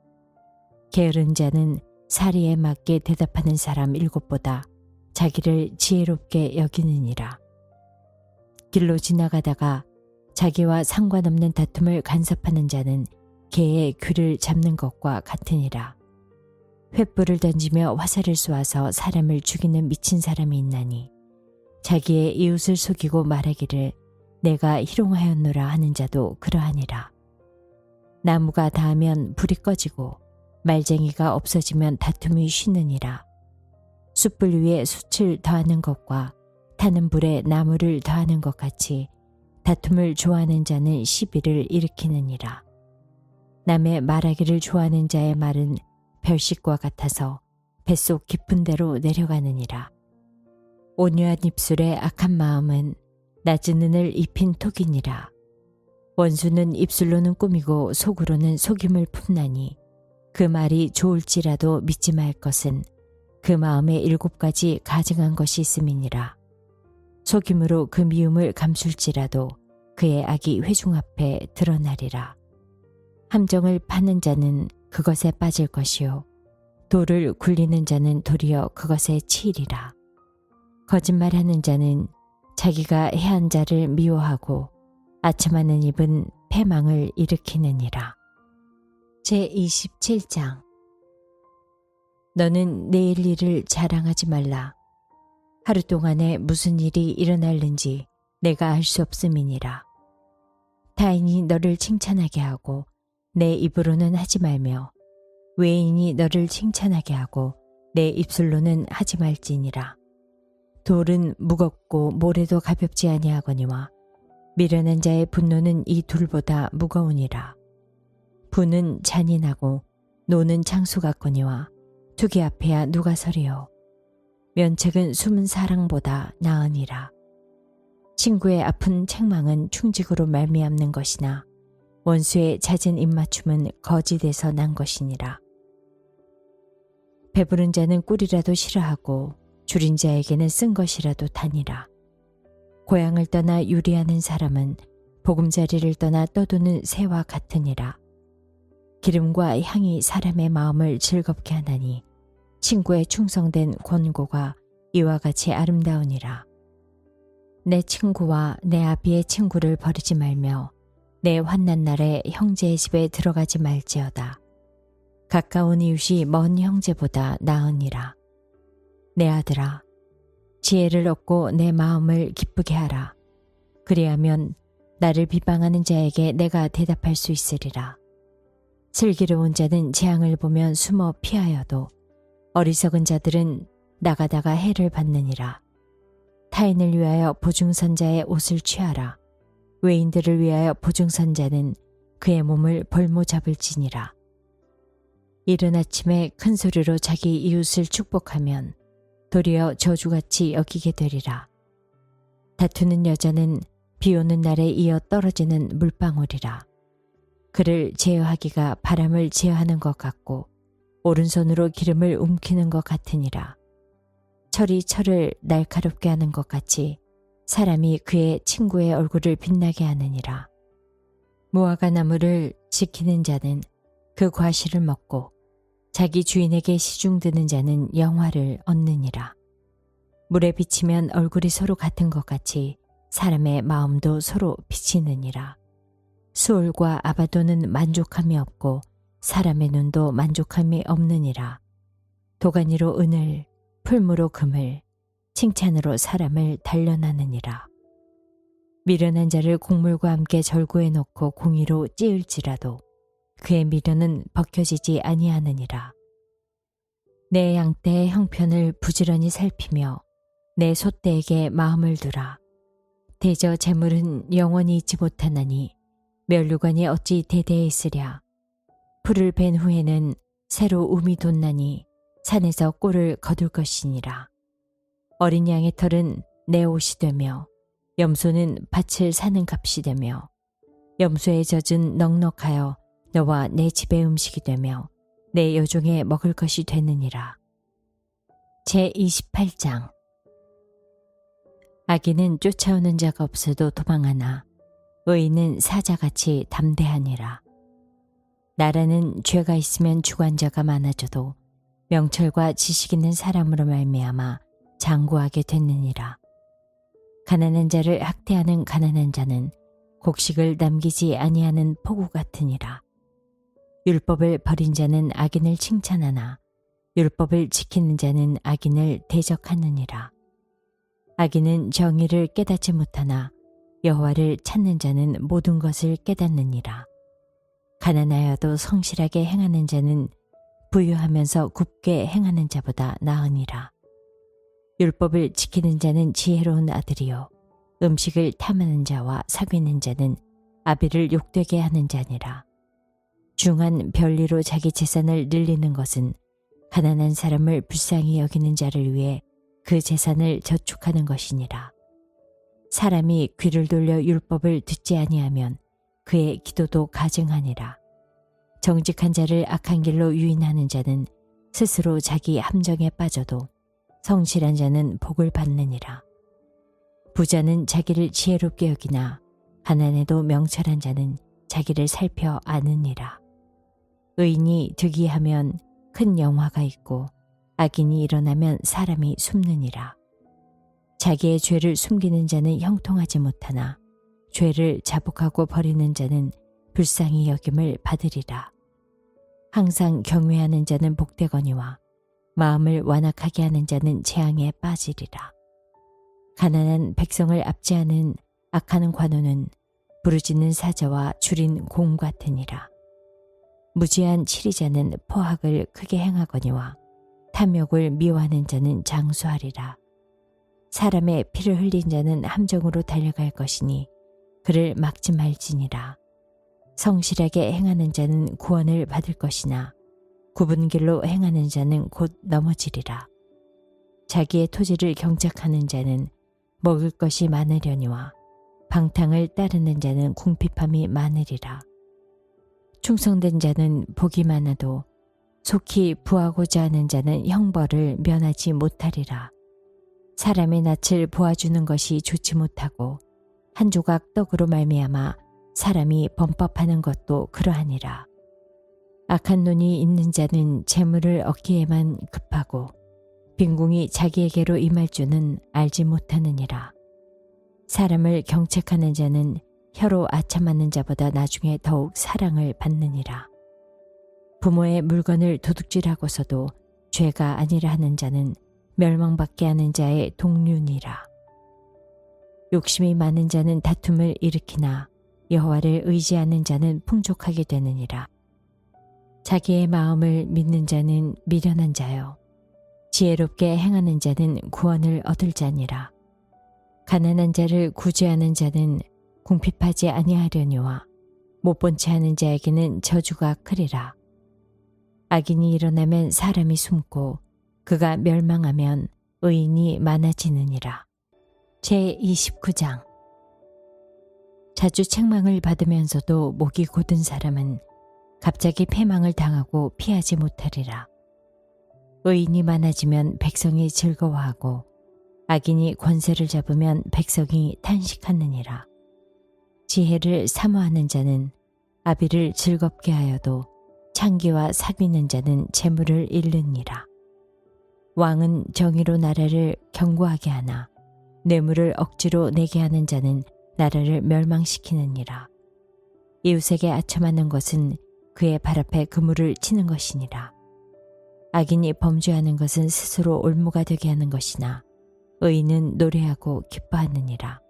게으른 자는 사리에 맞게 대답하는 사람 7보다 자기를 지혜롭게 여기느니라. 길로 지나가다가 자기와 상관없는 다툼을 간섭하는 자는 개의 귀를 잡는 것과 같으니라. 횃불을 던지며 화살을 쏘아서 사람을 죽이는 미친 사람이 있나니 자기의 이웃을 속이고 말하기를 내가 희롱하였노라 하는 자도 그러하니라. 나무가 닿으면 불이 꺼지고 말쟁이가 없어지면 다툼이 쉬느니라. 숯불 위에 숯을 더하는 것과 타는 불에 나무를 더하는 것 같이 다툼을 좋아하는 자는 시비를 일으키느니라. 남의 말하기를 좋아하는 자의 말은 별식과 같아서 뱃속 깊은 데로 내려가느니라. 온유한 입술에 악한 마음은 낮은 은을 입힌 톡이니라. 원수는 입술로는 꾸미고 속으로는 속임을 품나니 그 말이 좋을지라도 믿지 말 것은 그 마음에 7가지 가증한 것이 있음이니라. 속임으로 그 미움을 감출지라도 그의 악이 회중 앞에 드러나리라. 함정을 파는 자는 그것에 빠질 것이요 돌을 굴리는 자는 도리어 그것에 치이리라. 거짓말하는 자는 자기가 해한 자를 미워하고 아첨하는 입은 패망을 일으키느니라. 제27장. 너는 내일 일을 자랑하지 말라. 하루 동안에 무슨 일이 일어날는지 내가 알 수 없음이니라. 타인이 너를 칭찬하게 하고 내 입으로는 하지 말며 외인이 너를 칭찬하게 하고 내 입술로는 하지 말지니라. 돌은 무겁고 모래도 가볍지 아니하거니와 미련한 자의 분노는 이 둘보다 무거우니라. 분은 잔인하고 노는 창수 같거니와 투기 앞에야 누가 서리요. 면책은 숨은 사랑보다 나으니라. 친구의 아픈 책망은 충직으로 말미암는 것이나 원수의 잦은 입맞춤은 거짓에서 난 것이니라. 배부른 자는 꿀이라도 싫어하고 줄인 자에게는 쓴 것이라도 다니라. 고향을 떠나 유리하는 사람은 보금자리를 떠나 떠도는 새와 같으니라. 기름과 향이 사람의 마음을 즐겁게 하나니 친구의 충성된 권고가 이와 같이 아름다우니라. 내 친구와 내 아비의 친구를 버리지 말며 내 환난 날에 형제의 집에 들어가지 말지어다. 가까운 이웃이 먼 형제보다 나으니라. 내 아들아, 지혜를 얻고 내 마음을 기쁘게 하라. 그리하면 나를 비방하는 자에게 내가 대답할 수 있으리라. 슬기로운 자는 재앙을 보면 숨어 피하여도 어리석은 자들은 나가다가 해를 받느니라. 타인을 위하여 보증선자의 옷을 취하라. 외인들을 위하여 보증선자는 그의 몸을 볼모 잡을지니라. 이른 아침에 큰 소리로 자기 이웃을 축복하면 도리어 저주같이 여기게 되리라. 다투는 여자는 비 오는 날에 이어 떨어지는 물방울이라. 그를 제어하기가 바람을 제어하는 것 같고 오른손으로 기름을 움키는 것 같으니라. 철이 철을 날카롭게 하는 것 같이 사람이 그의 친구의 얼굴을 빛나게 하느니라. 무화과 나무를 지키는 자는 그 과실을 먹고 자기 주인에게 시중드는 자는 영화를 얻느니라. 물에 비치면 얼굴이 서로 같은 것 같이 사람의 마음도 서로 비치느니라. 수올과 아바도는 만족함이 없고 사람의 눈도 만족함이 없느니라. 도가니로 은을, 풀무로 금을, 칭찬으로 사람을 단련하느니라. 미련한 자를 곡물과 함께 절구해 놓고 공의로 찌을지라도 그의 미련은 벗겨지지 아니하느니라. 내 양떼의 형편을 부지런히 살피며 내 소떼에게 마음을 두라. 대저 재물은 영원히 있지 못하나니 멸류관이 어찌 대대에 있으랴. 풀을 벤 후에는 새로 움이 돋나니 산에서 꼴을 거둘 것이니라. 어린 양의 털은 내 옷이 되며 염소는 밭을 사는 값이 되며 염소의 젖은 넉넉하여 너와 내 집의 음식이 되며 내 여종의 먹을 것이 되느니라. 제28장. 악인은 쫓아오는 자가 없어도 도망하나 의인은 사자같이 담대하니라. 나라는 죄가 있으면 주관자가 많아져도 명철과 지식 있는 사람으로 말미암아 장구하게 됐느니라. 가난한 자를 학대하는 가난한 자는 곡식을 남기지 아니하는 폭우 같으니라. 율법을 버린 자는 악인을 칭찬하나 율법을 지키는 자는 악인을 대적하느니라. 악인은 정의를 깨닫지 못하나 여호와를 찾는 자는 모든 것을 깨닫느니라. 가난하여도 성실하게 행하는 자는 부유하면서 굽게 행하는 자보다 나으니라. 율법을 지키는 자는 지혜로운 아들이요 음식을 탐하는 자와 사귀는 자는 아비를 욕되게 하는 자니라. 중한 별리로 자기 재산을 늘리는 것은 가난한 사람을 불쌍히 여기는 자를 위해 그 재산을 저축하는 것이니라. 사람이 귀를 돌려 율법을 듣지 아니하면 그의 기도도 가증하니라. 정직한 자를 악한 길로 유인하는 자는 스스로 자기 함정에 빠져도 성실한 자는 복을 받느니라. 부자는 자기를 지혜롭게 여기나 가난해도 명철한 자는 자기를 살펴 아느니라. 의인이 득이하면 큰 영화가 있고 악인이 일어나면 사람이 숨느니라. 자기의 죄를 숨기는 자는 형통하지 못하나 죄를 자복하고 버리는 자는 불쌍히 여김을 받으리라. 항상 경외하는 자는 복되거니와 마음을 완악하게 하는 자는 재앙에 빠지리라. 가난한 백성을 압제하는 악하는 관원은 부르짖는 사자와 줄인 공 같으니라. 무지한 치리자는 포악을 크게 행하거니와 탐욕을 미워하는 자는 장수하리라. 사람의 피를 흘린 자는 함정으로 달려갈 것이니 그를 막지 말지니라. 성실하게 행하는 자는 구원을 받을 것이나 굽은 길로 행하는 자는 곧 넘어지리라. 자기의 토지를 경작하는 자는 먹을 것이 많으려니와 방탕을 따르는 자는 궁핍함이 많으리라. 충성된 자는 복이 많아도 속히 부하고자 하는 자는 형벌을 면하지 못하리라. 사람의 낯을 보아주는 것이 좋지 못하고 한 조각 떡으로 말미암아 사람이 범법하는 것도 그러하니라. 악한 눈이 있는 자는 재물을 얻기에만 급하고 빈궁이 자기에게로 임할 줄은 알지 못하느니라. 사람을 경책하는 자는 혀로 아첨하는 자보다 나중에 더욱 사랑을 받느니라. 부모의 물건을 도둑질하고서도 죄가 아니라 하는 자는 멸망받게 하는 자의 동류니라. 욕심이 많은 자는 다툼을 일으키나 여호와를 의지하는 자는 풍족하게 되느니라. 자기의 마음을 믿는 자는 미련한 자요 지혜롭게 행하는 자는 구원을 얻을 자니라. 가난한 자를 구제하는 자는 궁핍하지 아니하려니와 못본 채 하는 자에게는 저주가 크리라. 악인이 일어나면 사람이 숨고 그가 멸망하면 의인이 많아지느니라. 제29장. 자주 책망을 받으면서도 목이 곧은 사람은 갑자기 패망을 당하고 피하지 못하리라. 의인이 많아지면 백성이 즐거워하고 악인이 권세를 잡으면 백성이 탄식하느니라. 지혜를 사모하는 자는 아비를 즐겁게 하여도 창기와 사귀는 자는 재물을 잃느니라. 왕은 정의로 나라를 견고하게 하나 뇌물을 억지로 내게 하는 자는 나라를 멸망시키느니라. 이웃에게 아첨하는 것은 그의 발 앞에 그물을 치는 것이니라. 악인이 범죄하는 것은 스스로 올무가 되게 하는 것이나 의인은 노래하고 기뻐하느니라.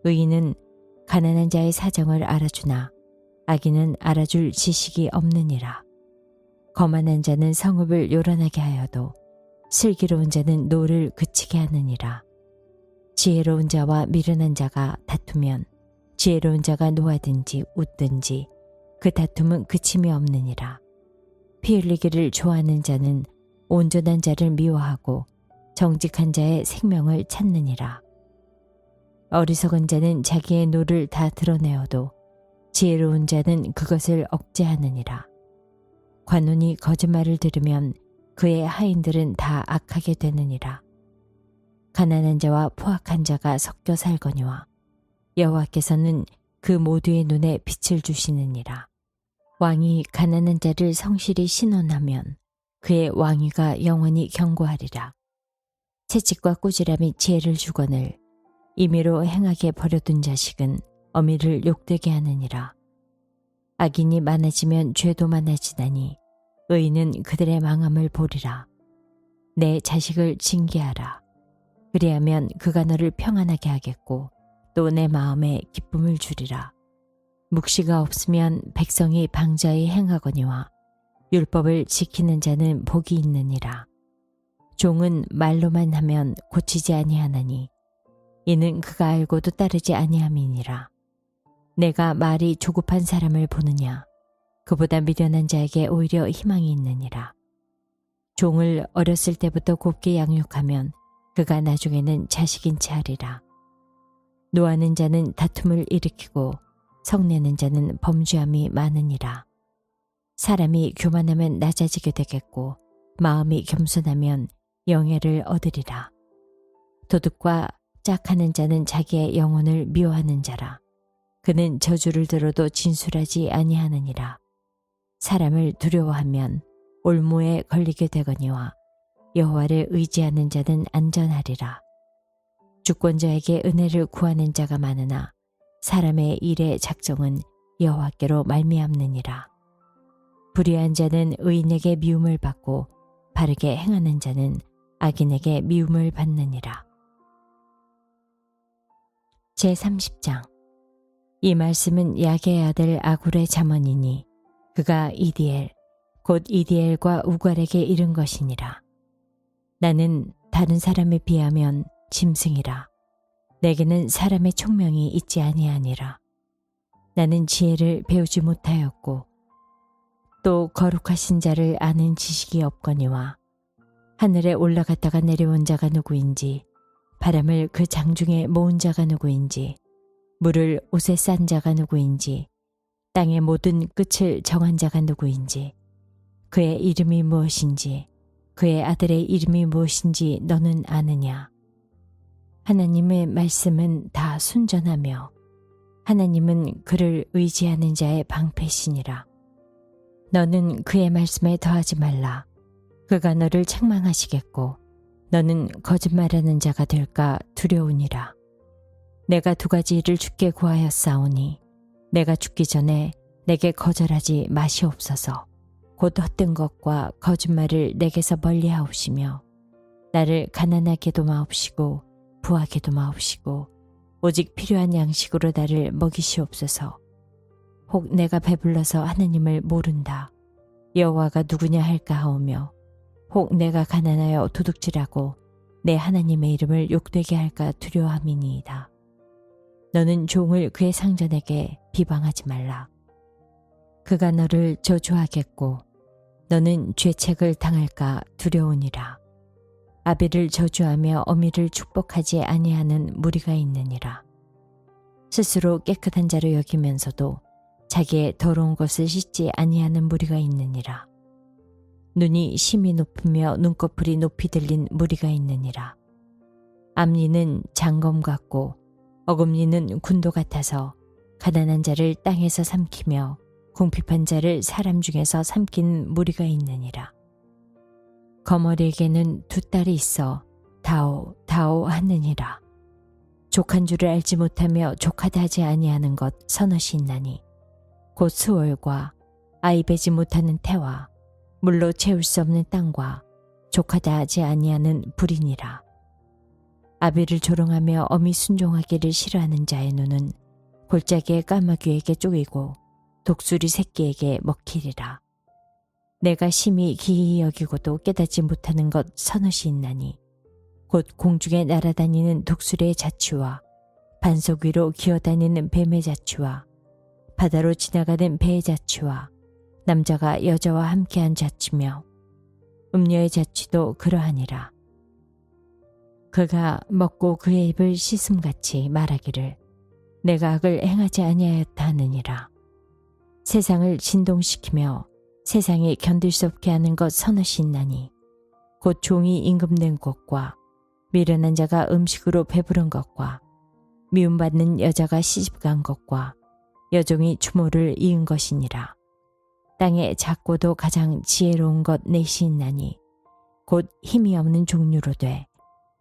의인은 가난한 자의 사정을 알아주나 악인은 알아줄 지식이 없느니라. 거만한 자는 성읍을 요란하게 하여도 슬기로운 자는 노를 그치게 하느니라. 지혜로운 자와 미련한 자가 다투면 지혜로운 자가 노하든지 웃든지 그 다툼은 그침이 없느니라. 피 흘리기를 좋아하는 자는 온전한 자를 미워하고 정직한 자의 생명을 찾느니라. 어리석은 자는 자기의 노를 다 드러내어도 지혜로운 자는 그것을 억제하느니라. 관원이 거짓말을 들으면 그의 하인들은 다 악하게 되느니라. 가난한 자와 포악한 자가 섞여 살거니와 여호와께서는 그 모두의 눈에 빛을 주시느니라. 왕이 가난한 자를 성실히 신원하면 그의 왕위가 영원히 견고하리라. 채찍과 꾸지람이 지혜를 주거늘 임의로 행하게 버려둔 자식은 어미를 욕되게 하느니라. 악인이 많아지면 죄도 많아지나니 의인은 그들의 망함을 보리라. 내 자식을 징계하라. 그리하면 그가 너를 평안하게 하겠고 또 내 마음에 기쁨을 주리라. 묵시가 없으면 백성이 방자히 행하거니와 율법을 지키는 자는 복이 있느니라. 종은 말로만 하면 고치지 아니하나니 이는 그가 알고도 따르지 아니함이니라. 내가 말이 조급한 사람을 보느냐? 그보다 미련한 자에게 오히려 희망이 있느니라. 종을 어렸을 때부터 곱게 양육하면 그가 나중에는 자식인 채 하리라. 노하는 자는 다툼을 일으키고 성내는 자는 범죄함이 많으니라. 사람이 교만하면 낮아지게 되겠고 마음이 겸손하면 영예를 얻으리라. 도둑과 짝하는 자는 자기의 영혼을 미워하는 자라. 그는 저주를 들어도 진술하지 아니하느니라. 사람을 두려워하면 올무에 걸리게 되거니와 여호와를 의지하는 자는 안전하리라. 주권자에게 은혜를 구하는 자가 많으나 사람의 일의 작정은 여호와께로 말미암느니라. 불의한 자는 의인에게 미움을 받고 바르게 행하는 자는 악인에게 미움을 받느니라. 제30장. 이 말씀은 야게의 아들 아굴의 잠언이니 그가 이디엘 곧 이디엘과 우갈에게 이른 것이니라. 나는 다른 사람에 비하면 짐승이라. 내게는 사람의 총명이 있지 아니하니라. 나는 지혜를 배우지 못하였고 또 거룩하신 자를 아는 지식이 없거니와 하늘에 올라갔다가 내려온 자가 누구인지 바람을 그 장중에 모은 자가 누구인지 물을 옷에 싼 자가 누구인지 땅의 모든 끝을 정한 자가 누구인지 그의 이름이 무엇인지 그의 아들의 이름이 무엇인지 너는 아느냐? 하나님의 말씀은 다 순전하며 하나님은 그를 의지하는 자의 방패시니라. 너는 그의 말씀에 더하지 말라. 그가 너를 책망하시겠고 너는 거짓말하는 자가 될까 두려우니라. 내가 두 가지 일을 주께 구하였사오니 내가 죽기 전에 내게 거절하지 마시옵소서. 곧 헛된 것과 거짓말을 내게서 멀리하옵시며 나를 가난하게도 마옵시고 부하게도 마옵시고 오직 필요한 양식으로 나를 먹이시옵소서. 혹 내가 배불러서 하나님을 모른다. 여호와가 누구냐 할까 하오며 혹 내가 가난하여 도둑질하고 내 하나님의 이름을 욕되게 할까 두려워함이니이다. 너는 종을 그의 상전에게 비방하지 말라. 그가 너를 저주하겠고 너는 죄책을 당할까 두려우니라. 아비를 저주하며 어미를 축복하지 아니하는 무리가 있느니라. 스스로 깨끗한 자로 여기면서도 자기의 더러운 것을 씻지 아니하는 무리가 있느니라. 눈이 심히 높으며 눈꺼풀이 높이 들린 무리가 있느니라. 앞니는 장검 같고 어금니는 군도 같아서 가난한 자를 땅에서 삼키며 궁핍한 자를 사람 중에서 삼킨 무리가 있느니라. 거머리에게는 두 딸이 있어 다오 다오 하느니라. 족한 줄을 알지 못하며 족하다 하지 아니하는 것 서너시 있나니 곧 수월과 아이 베지 못하는 태와 물로 채울 수 없는 땅과 족하다 하지 아니하는 불이니라. 아비를 조롱하며 어미 순종하기를 싫어하는 자의 눈은 골짜기의 까마귀에게 쪼이고 독수리 새끼에게 먹히리라. 내가 심히 기이 여기고도 깨닫지 못하는 것 서너시 있나니 곧 공중에 날아다니는 독수리의 자취와 반석 위로 기어다니는 뱀의 자취와 바다로 지나가는 배의 자취와 남자가 여자와 함께한 자취며 음녀의 자취도 그러하니라. 그가 먹고 그의 입을 씻음같이 말하기를 내가 악을 행하지 아니하였다 하느니라. 세상을 진동시키며 세상이 견딜 수 없게 하는 것 서너시 있나니 곧 종이 임금된 것과 미련한 자가 음식으로 배부른 것과 미움받는 여자가 시집간 것과 여종이 추모를 이은 것이니라. 땅에 작고도 가장 지혜로운 것 넷이 있나니 곧 힘이 없는 종류로 돼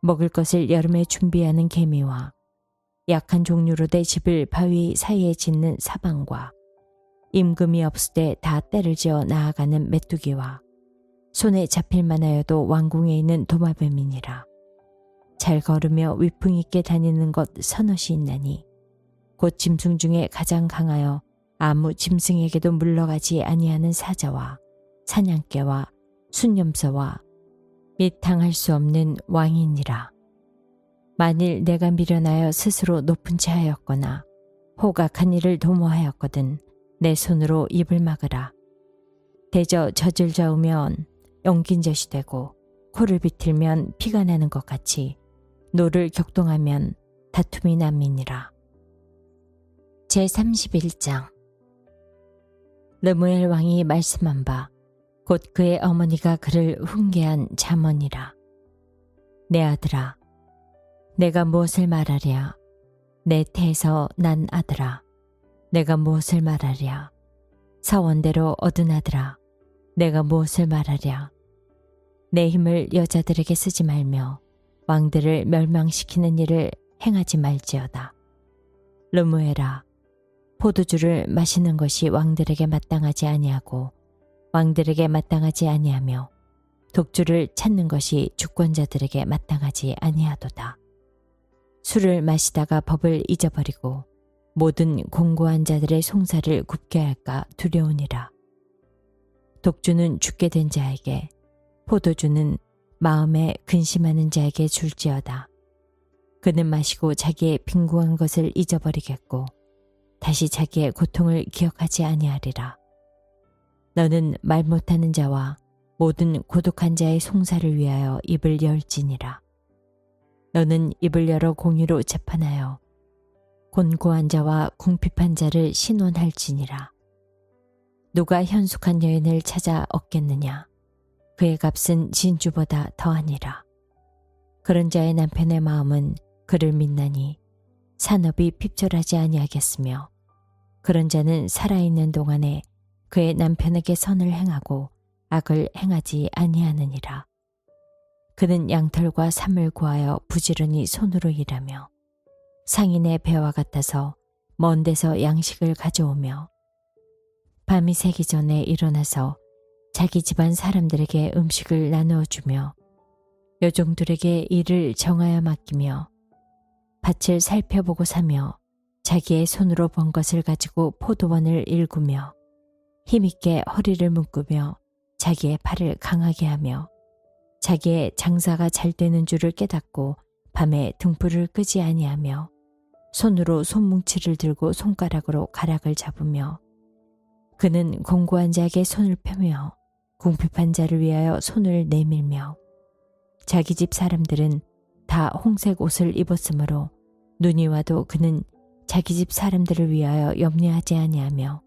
먹을 것을 여름에 준비하는 개미와 약한 종류로 돼 집을 바위 사이에 짓는 사방과 임금이 없을 때 다 때를 지어 나아가는 메뚜기와 손에 잡힐 만하여도 왕궁에 있는 도마뱀이니라. 잘 걸으며 위풍 있게 다니는 것 서너시 있나니 곧 짐승 중에 가장 강하여 아무 짐승에게도 물러가지 아니하는 사자와 사냥개와 순념서와 및 당할 수 없는 왕이니라. 만일 내가 미련하여 스스로 높은 채 하였거나 호각한 일을 도모하였거든 내 손으로 입을 막으라. 대저 젖을 저으면 엉긴 젖이 되고 코를 비틀면 피가 나는 것 같이 노를 격동하면 다툼이 남이니라. 제31장 르무엘 왕이 말씀한 바 곧 그의 어머니가 그를 훈계한 잠언이라. 내 아들아, 내가 무엇을 말하랴? 내 태에서 난 아들아, 내가 무엇을 말하랴? 사원대로 얻은 아들아, 내가 무엇을 말하랴? 내 힘을 여자들에게 쓰지 말며 왕들을 멸망시키는 일을 행하지 말지어다. 르무엘아, 포도주를 마시는 것이 왕들에게 마땅하지 아니하고 왕들에게 마땅하지 아니하며 독주를 찾는 것이 주권자들에게 마땅하지 아니하도다. 술을 마시다가 법을 잊어버리고 모든 공고한 자들의 송사를 굽게 할까 두려우니라. 독주는 죽게 된 자에게, 포도주는 마음에 근심하는 자에게 줄지어다. 그는 마시고 자기의 빈궁한 것을 잊어버리겠고 다시 자기의 고통을 기억하지 아니하리라. 너는 말 못하는 자와 모든 고독한 자의 송사를 위하여 입을 열지니라. 너는 입을 열어 공의로 재판하여 곤고한 자와 궁핍한 자를 신원할지니라. 누가 현숙한 여인을 찾아 얻겠느냐? 그의 값은 진주보다 더하니라. 그런 자의 남편의 마음은 그를 믿나니 산업이 핍절하지 아니하겠으며 그런 자는 살아있는 동안에 그의 남편에게 선을 행하고 악을 행하지 아니하느니라. 그는 양털과 삼을 구하여 부지런히 손으로 일하며 상인의 배와 같아서 먼 데서 양식을 가져오며 밤이 새기 전에 일어나서 자기 집안 사람들에게 음식을 나누어 주며 여종들에게 일을 정하여 맡기며 밭을 살펴보고 사며 자기의 손으로 번 것을 가지고 포도원을 일구며 힘있게 허리를 묶으며 자기의 팔을 강하게 하며 자기의 장사가 잘 되는 줄을 깨닫고 밤에 등불을 끄지 아니하며 손으로 손뭉치를 들고 손가락으로 가락을 잡으며 그는 공고한 자에게 손을 펴며 궁핍한 자를 위하여 손을 내밀며 자기 집 사람들은 다 홍색 옷을 입었으므로 눈이 와도 그는 자기 집 사람들을 위하여 염려하지 아니하며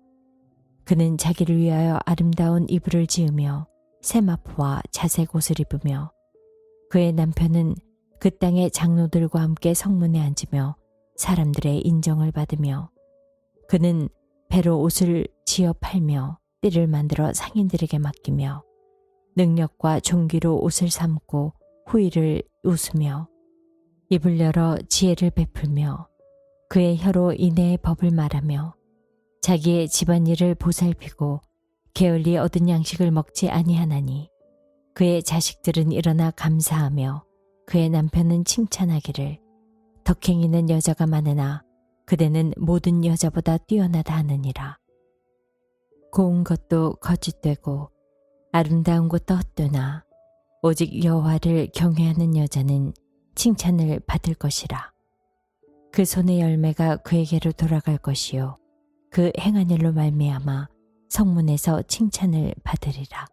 그는 자기를 위하여 아름다운 이불을 지으며 세마포와 자색 옷을 입으며 그의 남편은 그 땅의 장로들과 함께 성문에 앉으며 사람들의 인정을 받으며 그는 배로 옷을 지어 팔며 띠를 만들어 상인들에게 맡기며 능력과 종기로 옷을 삼고 후일을 웃으며 입을 열어 지혜를 베풀며 그의 혀로 인애의 법을 말하며 자기의 집안일을 보살피고 게을리 얻은 양식을 먹지 아니하나니 그의 자식들은 일어나 감사하며 그의 남편은 칭찬하기를 덕행이는 여자가 많으나 그대는 모든 여자보다 뛰어나다 하느니라. 고운 것도 거짓되고 아름다운 것도 헛되나 오직 여호와를 경외하는 여자는 칭찬을 받을 것이라. 그 손의 열매가 그에게로 돌아갈 것이요 그 행한 일로 말미암아 성문에서 칭찬을 받으리라.